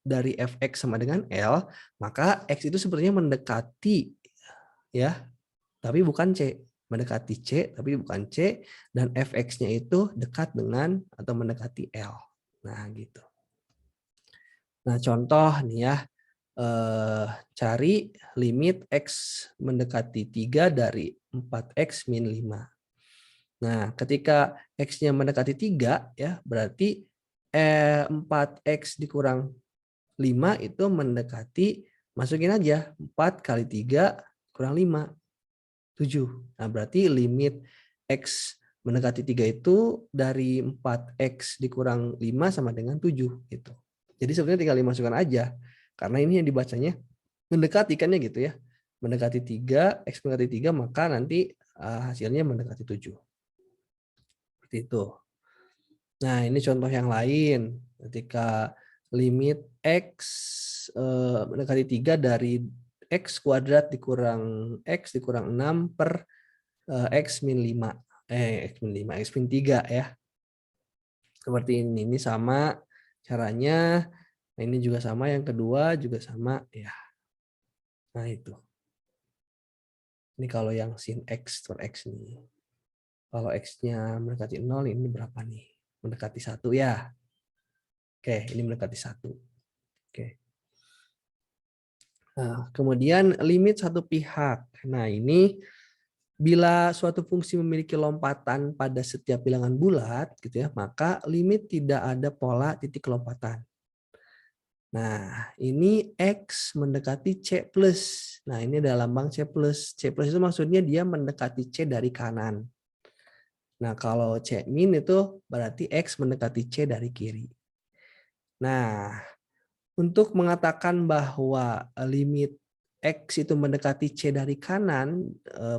[SPEAKER 1] dari fx sama dengan L, maka X itu sebenarnya mendekati ya, tapi bukan C. Mendekati C, tapi bukan C, dan fx-nya itu dekat dengan atau mendekati L. Nah, gitu. Nah, contoh nih ya, cari limit X mendekati 3 dari 4X min 5. Nah, ketika X-nya mendekati 3, ya berarti 4X dikurang 5 itu mendekati, masukin aja 4 kali 3 kurang 5, 7. Nah, berarti limit X mendekati 3 itu dari 4X dikurang 5 sama dengan 7. Gitu. Jadi sebenarnya tinggal dimasukkan aja. Karena ini yang dibacanya mendekati kan ya gitu ya. Mendekati 3, X mendekati 3, maka nanti hasilnya mendekati 7. Seperti itu. Nah, ini contoh yang lain. Ketika limit X mendekati 3 dari X kuadrat dikurang X dikurang 6 per X min 5. X min 5, X min 3 ya. Seperti ini. Ini sama caranya. Nah, ini juga sama. Yang kedua juga sama. Ya. Nah, itu. Ini kalau yang sin X per X nih. Kalau X-nya mendekati 0, ini berapa nih? Mendekati 1 ya. Oke, ini mendekati 1. Oke. Nah, kemudian limit satu pihak. Nah, ini bila suatu fungsi memiliki lompatan pada setiap bilangan bulat, gitu ya, maka limit tidak ada pola titik lompatan. Nah, ini X mendekati C plus. Nah, ini ada lambang C plus. C plus itu maksudnya dia mendekati C dari kanan. Nah, kalau C min itu berarti X mendekati C dari kiri. Nah, untuk mengatakan bahwa limit X itu mendekati C dari kanan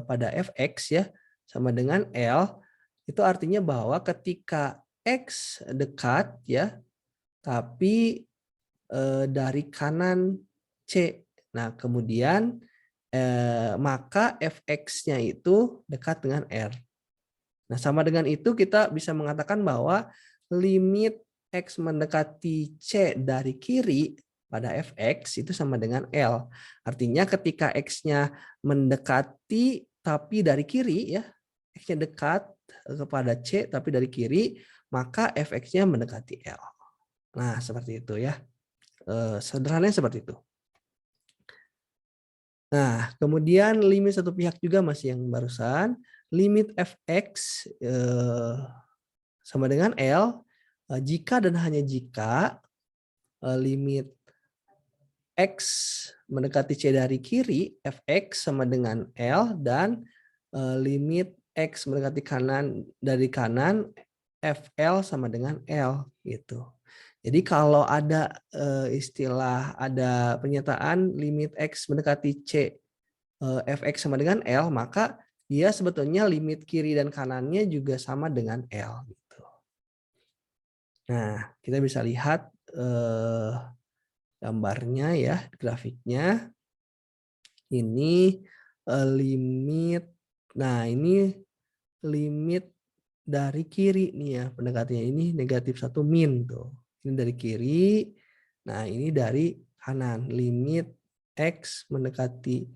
[SPEAKER 1] pada fx ya sama dengan L, itu artinya bahwa ketika X dekat ya, tapi dari kanan C. Nah, kemudian maka fx-nya itu dekat dengan R. Nah, sama dengan itu kita bisa mengatakan bahwa limit X mendekati C dari kiri pada fx itu sama dengan L. Artinya ketika X-nya mendekati tapi dari kiri ya, X-nya dekat kepada C tapi dari kiri, maka fx-nya mendekati L. Nah, seperti itu ya. Sederhananya seperti itu. Nah, kemudian limit satu pihak juga masih yang barusan. Limit fx sama dengan L jika dan hanya jika limit X mendekati C dari kiri, fx sama dengan L, dan limit X mendekati kanan dari kanan, fl sama dengan L gitu. Jadi kalau ada istilah, ada pernyataan limit X mendekati C, fx sama dengan L, maka dia sebetulnya limit kiri dan kanannya juga sama dengan L. Gitu. Nah, kita bisa lihat gambarnya ya, grafiknya. Ini limit, nah ini limit dari kiri nih ya, pendekatannya ini negatif 1 min tuh. Ini dari kiri, nah ini dari kanan, limit X mendekati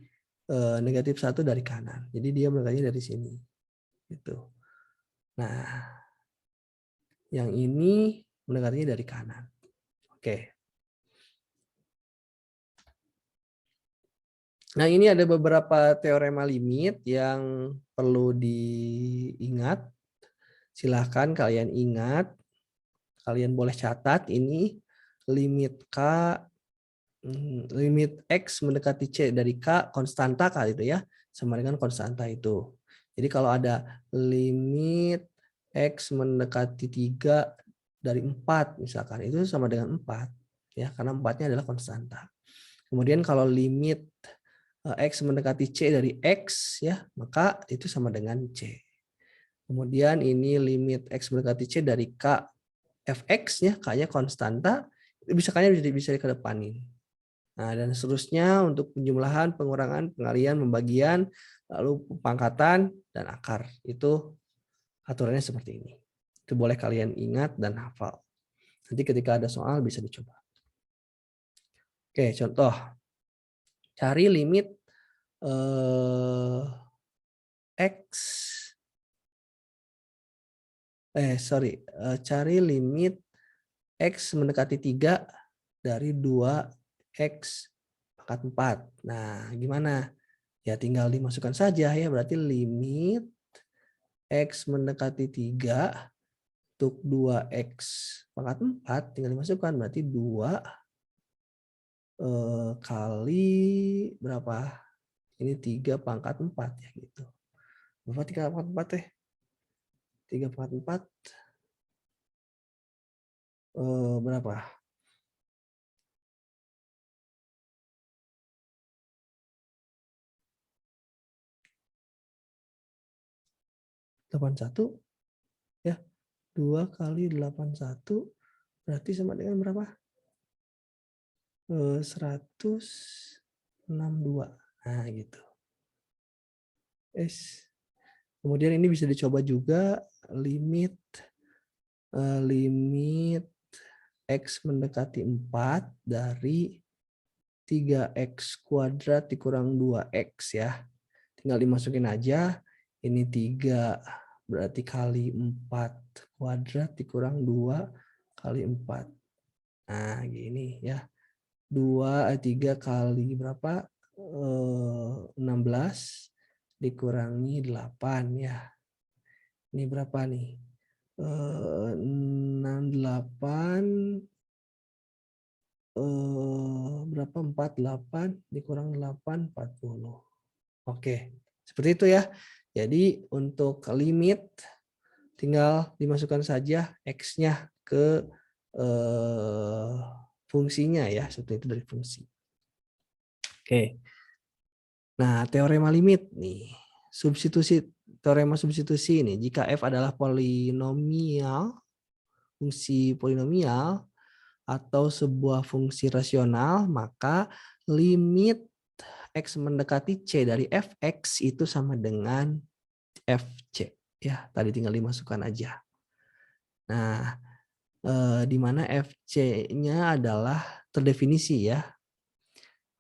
[SPEAKER 1] negatif 1 dari kanan. Jadi dia mendekatinya dari sini. Gitu. Nah, yang ini mendekatinya dari kanan. Oke. Nah, ini ada beberapa teorema limit yang perlu diingat. Silahkan kalian ingat. Kalian boleh catat ini limit K, limit X mendekati C dari K konstanta kali itu ya, sama dengan konstanta itu. Jadi kalau ada limit X mendekati 3 dari 4 misalkan, itu sama dengan 4 ya, karena 4-nya adalah konstanta. Kemudian kalau limit X mendekati C dari X ya, maka itu sama dengan C. Kemudian ini limit X mendekati C dari K Fx ya, K-nya konstanta, bisa K-nya bisa dikedepanin. Nah, dan seterusnya untuk penjumlahan, pengurangan, pengalihan, pembagian, lalu pangkatan, dan akar. Itu aturannya seperti ini. Itu boleh kalian ingat dan hafal. Nanti ketika ada soal bisa dicoba. Oke, contoh. Cari limit X. Cari limit X mendekati 3 dari 2X pangkat 4. Nah, gimana? Ya tinggal dimasukkan saja ya, berarti limit X mendekati 3 untuk 2X pangkat 4 tinggal dimasukkan, berarti 2 kali berapa? Ini 3 pangkat 4 ya gitu. Berapa 3 pangkat 4 teh? 3 pangkat 4 berapa? 81 ya. 2 kali 81 berarti sama dengan berapa? 162. Nah, gitu. Kemudian ini bisa dicoba juga limit X mendekati 4 dari 3X kuadrat dikurang 2X ya. Tinggal dimasukin aja. Ini 3 berarti kali 4 kuadrat dikurang 2 kali 4. Nah, gini ya. 3 kali berapa? 16 dikurangi 8 ya. Ini berapa nih? 68 berapa? 48 dikurang 8 40. Oke, seperti itu ya. Jadi untuk limit tinggal dimasukkan saja X-nya ke fungsinya ya, seperti itu dari fungsi. Oke. Nah, teorema limit nih. Teorema substitusi ini, jika F adalah polinomial, fungsi polinomial atau sebuah fungsi rasional, maka limit X mendekati C dari Fx itu sama dengan Fc. Ya, tadi tinggal dimasukkan aja. Nah, di mana Fc-nya adalah terdefinisi ya.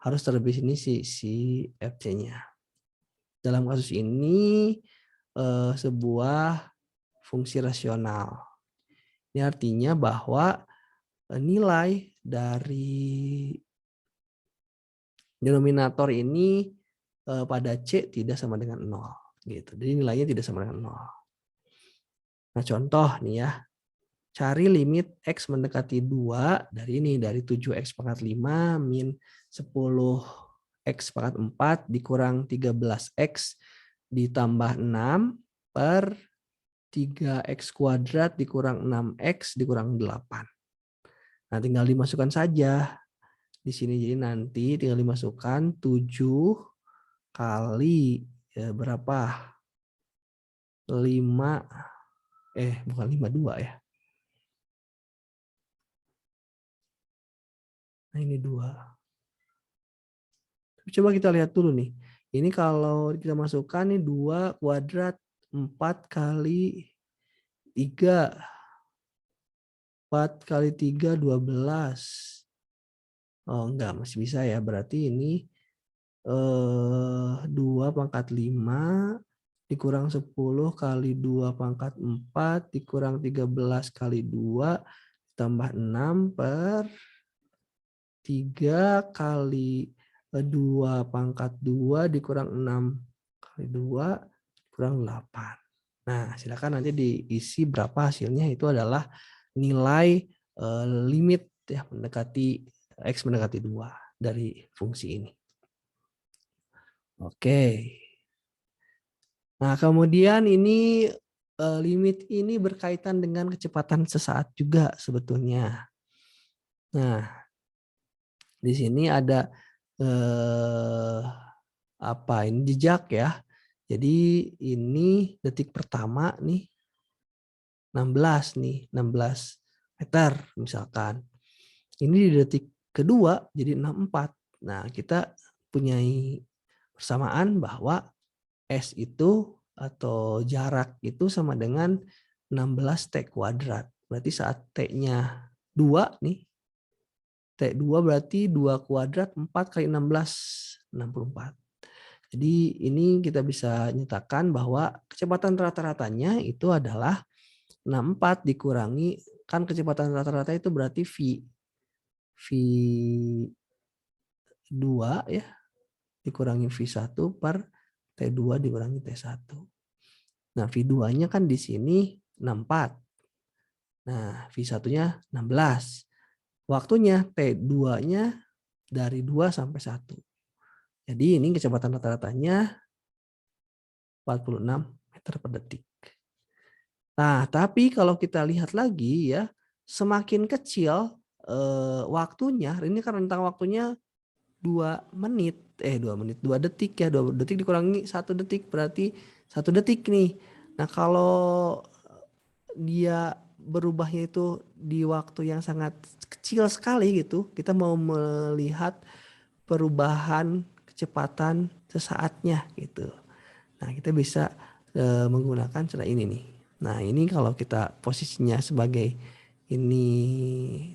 [SPEAKER 1] Harus terdefinisi si Fc-nya. Dalam kasus ini sebuah fungsi rasional. Ini artinya bahwa nilai dari denominator ini pada C tidak sama dengan 0. Gitu. Jadi nilainya tidak sama dengan 0. Nah, contoh nih ya. Cari limit X mendekati 2 dari ini, dari 7X pangkat 5 min 10X pangkat 4 dikurang 13X ditambah 6 per 3X kuadrat dikurang 6X dikurang 8. Nah, tinggal dimasukkan saja. Di sini jadi nanti tinggal dimasukkan 7 kali berapa? 5 bukan 52 ya. Nah, ini 2. Coba kita lihat dulu nih. Ini kalau kita masukkan nih 2 kuadrat 4 kali 3. 4 kali 3 12. Oh, enggak, masih bisa ya. Berarti ini 2 pangkat 5 dikurang 10 kali 2 pangkat 4 dikurang 13 kali 2 tambah 6 per 3 kali 2 pangkat 2 dikurang 6 kali 2 kurang 8. Nah, silakan nanti diisi berapa hasilnya. Itu adalah nilai limit ya mendekati X mendekati 2 dari fungsi ini. Oke. Nah, kemudian ini limit ini berkaitan dengan kecepatan sesaat juga sebetulnya. Nah, di sini ada apa ini jejak ya. Jadi ini detik pertama nih 16 nih, 16 meter misalkan. Ini di detik kedua jadi 64. Nah, kita punya persamaan bahwa S itu atau jarak itu sama dengan 16 T kuadrat. Berarti saat T-nya 2 nih, T2 berarti 2 kuadrat 4 kali 16, 64. Jadi ini kita bisa nyatakan bahwa kecepatan rata-ratanya itu adalah 64 dikurangi, kan kecepatan rata-rata itu berarti V2 ya, dikurangi V1 per T2 dikurangi T1. Nah, V2-nya kan di sini 64. Nah, V1-nya 16. Waktunya T2-nya dari 2 sampai 1. Jadi ini kecepatan rata-ratanya 46 meter per detik. Nah, tapi kalau kita lihat lagi ya, semakin kecil waktunya, ini kan rentang waktunya 2 menit, 2 detik ya, 2 detik dikurangi 1 detik berarti 1 detik nih. Nah, kalau dia berubahnya itu di waktu yang sangat kecil sekali gitu, kita mau melihat perubahan kecepatan sesaatnya gitu. Nah, kita bisa menggunakan cara ini nih. Nah, ini kalau kita posisinya sebagai ini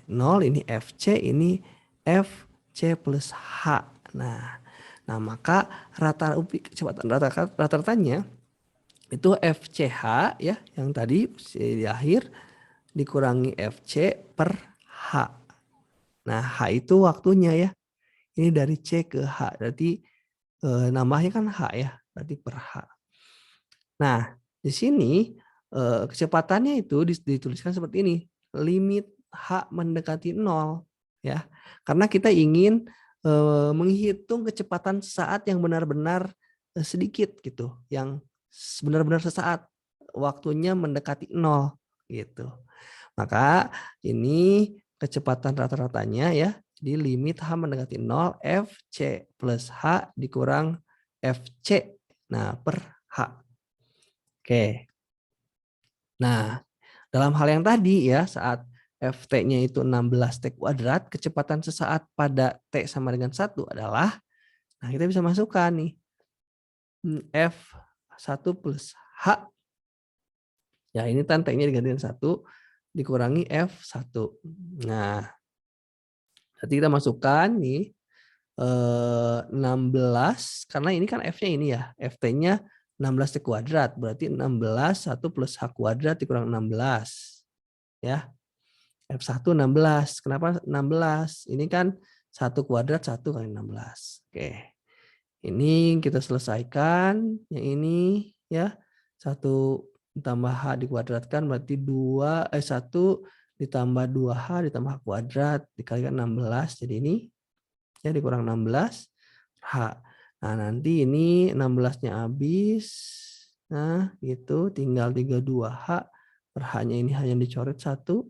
[SPEAKER 1] 0, ini FC, ini FC plus H. Nah, maka kecepatan rata-ratanya itu FCH ya, yang tadi di akhir dikurangi FC per H. Nah, H itu waktunya ya. Ini dari C ke H, berarti nambahnya kan H ya, berarti per H. Nah, di sini kecepatannya itu dituliskan seperti ini, limit H mendekati 0 ya. Karena kita ingin menghitung kecepatan saat yang benar-benar sedikit gitu, yang benar-benar sesaat, waktunya mendekati 0 gitu. Maka ini kecepatan rata-ratanya ya, di limit H mendekati 0 FC plus H dikurang FC. Nah, per H. Oke. Nah, dalam hal yang tadi ya, saat FT-nya itu 16 T kuadrat, kecepatan sesaat pada T sama dengan 1 adalah, nah kita bisa masukkan nih, F1 plus H. Ya ini kan T-nya diganti dengan 1, dikurangi F1. Nah, nanti kita masukkan nih, 16, karena ini kan F-nya ini ya, FT-nya 16 T kuadrat, berarti 16, 1 plus H kuadrat dikurang 16. Ya, F1 16. Kenapa 16? Ini kan 1 kuadrat 1 kali 16. Oke. Ini kita selesaikan. Yang ini ya. 1 ditambah H dikuadratkan berarti 1 ditambah 2H ditambah H kuadrat dikalikan 16. Jadi ini ya dikurang 16 H. Nah, nanti ini 16-nya habis. Nah, gitu tinggal 32H. Per H-nya ini hanya dicoret 1.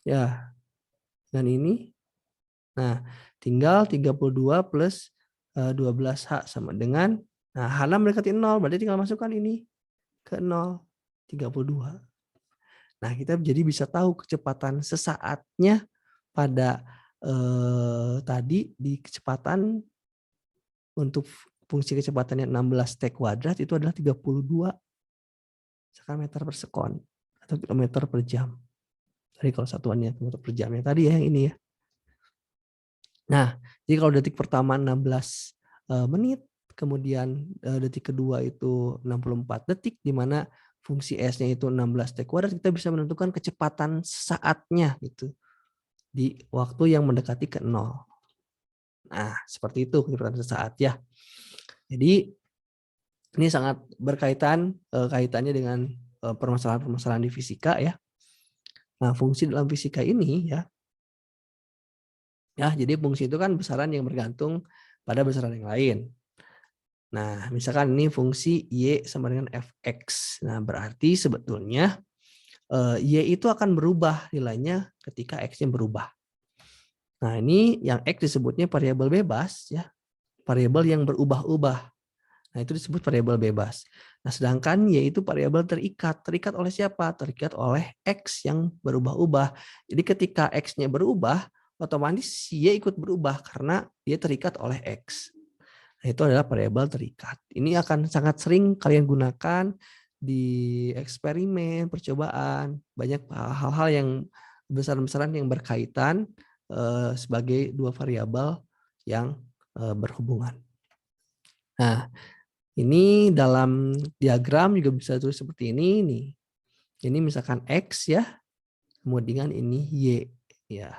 [SPEAKER 1] Ya, dan ini. Nah, tinggal 32 plus 12H sama dengan, nah H6 mendekati 0, berarti tinggal masukkan ini ke 0, 32. Nah, kita jadi bisa tahu kecepatan sesaatnya pada tadi di kecepatan untuk fungsi kecepatannya 16 T kuadrat itu adalah 32 meter per sekon atau kilometer per jam. Tadi kalau satuannya kilometer per jamnya tadi ya yang ini ya. Nah, jadi kalau detik pertama 16 menit, kemudian detik kedua itu 64 detik, di mana fungsi S-nya itu 16 T kuadrat, kita bisa menentukan kecepatan saatnya gitu di waktu yang mendekati ke 0. Nah, seperti itu kecepatan sesaat ya. Jadi ini sangat berkaitan kaitannya dengan permasalahan-permasalahan di fisika ya. Nah, fungsi dalam fisika ini ya, jadi fungsi itu kan besaran yang bergantung pada besaran yang lain. Nah, misalkan ini fungsi Y sama dengan Fx. Nah, berarti sebetulnya Y itu akan berubah nilainya ketika X-nya berubah. Nah, ini yang X disebutnya variabel bebas ya, variabel yang berubah-ubah. Nah, itu disebut variabel bebas. Nah, sedangkan Y itu variabel terikat. Terikat oleh siapa? Terikat oleh X yang berubah-ubah. Jadi ketika X-nya berubah, otomatis Y ikut berubah karena dia terikat oleh X. Nah, itu adalah variabel terikat. Ini akan sangat sering kalian gunakan di eksperimen, percobaan, banyak hal-hal yang besar-besaran yang berkaitan sebagai dua variabel yang berhubungan. Nah, ini dalam diagram juga bisa tulis seperti ini nih. Ini misalkan X ya, kemudian ini Y ya.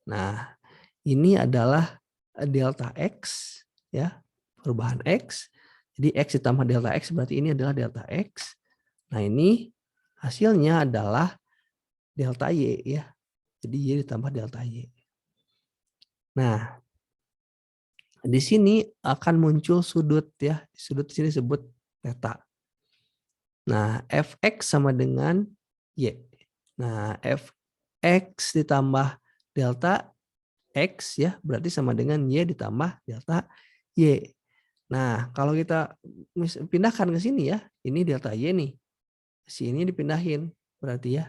[SPEAKER 1] Nah, ini adalah delta X ya, perubahan X. Jadi X ditambah delta X berarti ini adalah delta X. Nah, ini hasilnya adalah delta Y ya. Jadi Y ditambah delta Y. Nah, di sini akan muncul sudut ya. Sudut di sini disebut theta. Nah, Fx sama dengan Y. Nah, Fx ditambah delta X ya, berarti sama dengan Y ditambah delta Y. Nah, kalau kita pindahkan ke sini ya, ini delta Y nih. Si ini dipindahin, berarti ya.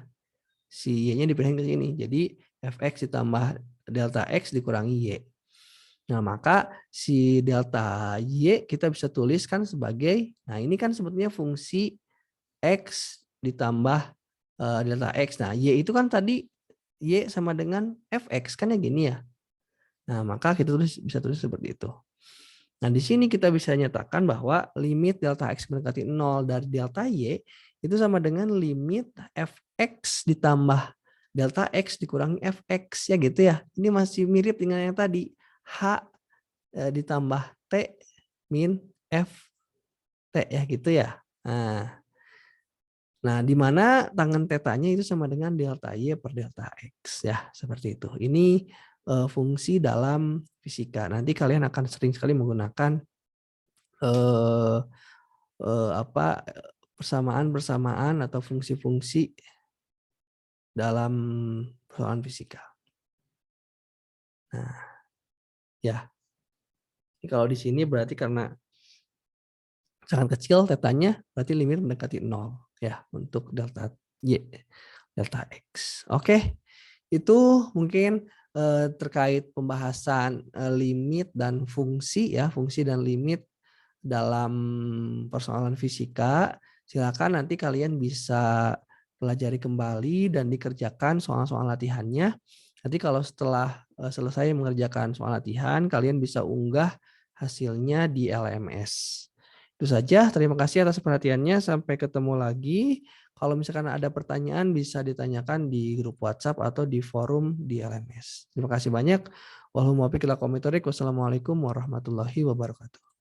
[SPEAKER 1] Si Y-nya dipindahin ke sini. Jadi, Fx ditambah delta X dikurangi Y. Nah, maka si delta Y kita bisa tuliskan sebagai, nah ini kan sebetulnya fungsi X ditambah delta X. Nah, Y itu kan tadi Y sama dengan Fx, kan ya gini ya. Nah, maka kita bisa tulis seperti itu. Nah, di sini kita bisa nyatakan bahwa limit delta X mendekati 0 dari delta Y itu sama dengan limit Fx ditambah delta X dikurangi Fx ya gitu ya. Ini masih mirip dengan yang tadi. H ditambah T min F T ya gitu ya. Nah, di mana tangen tetanya itu sama dengan delta Y per delta X ya, seperti itu. Ini fungsi dalam fisika. Nanti kalian akan sering sekali menggunakan persamaan-persamaan atau fungsi-fungsi dalam persoalan fisika. Nah, ya. Ini kalau di sini berarti karena sangat kecil tetanya, berarti limit mendekati 0 ya untuk delta Y, delta X. Oke, itu mungkin terkait pembahasan limit dan fungsi ya, fungsi dan limit dalam persoalan fisika. Silakan nanti kalian bisa pelajari kembali dan dikerjakan soal-soal latihannya. Nanti kalau setelah selesai mengerjakan soal latihan, kalian bisa unggah hasilnya di LMS. Itu saja, terima kasih atas perhatiannya. Sampai ketemu lagi. Kalau misalkan ada pertanyaan bisa ditanyakan di grup WhatsApp atau di forum di LMS. Terima kasih banyak. Wassalamualaikum warahmatullahi wabarakatuh.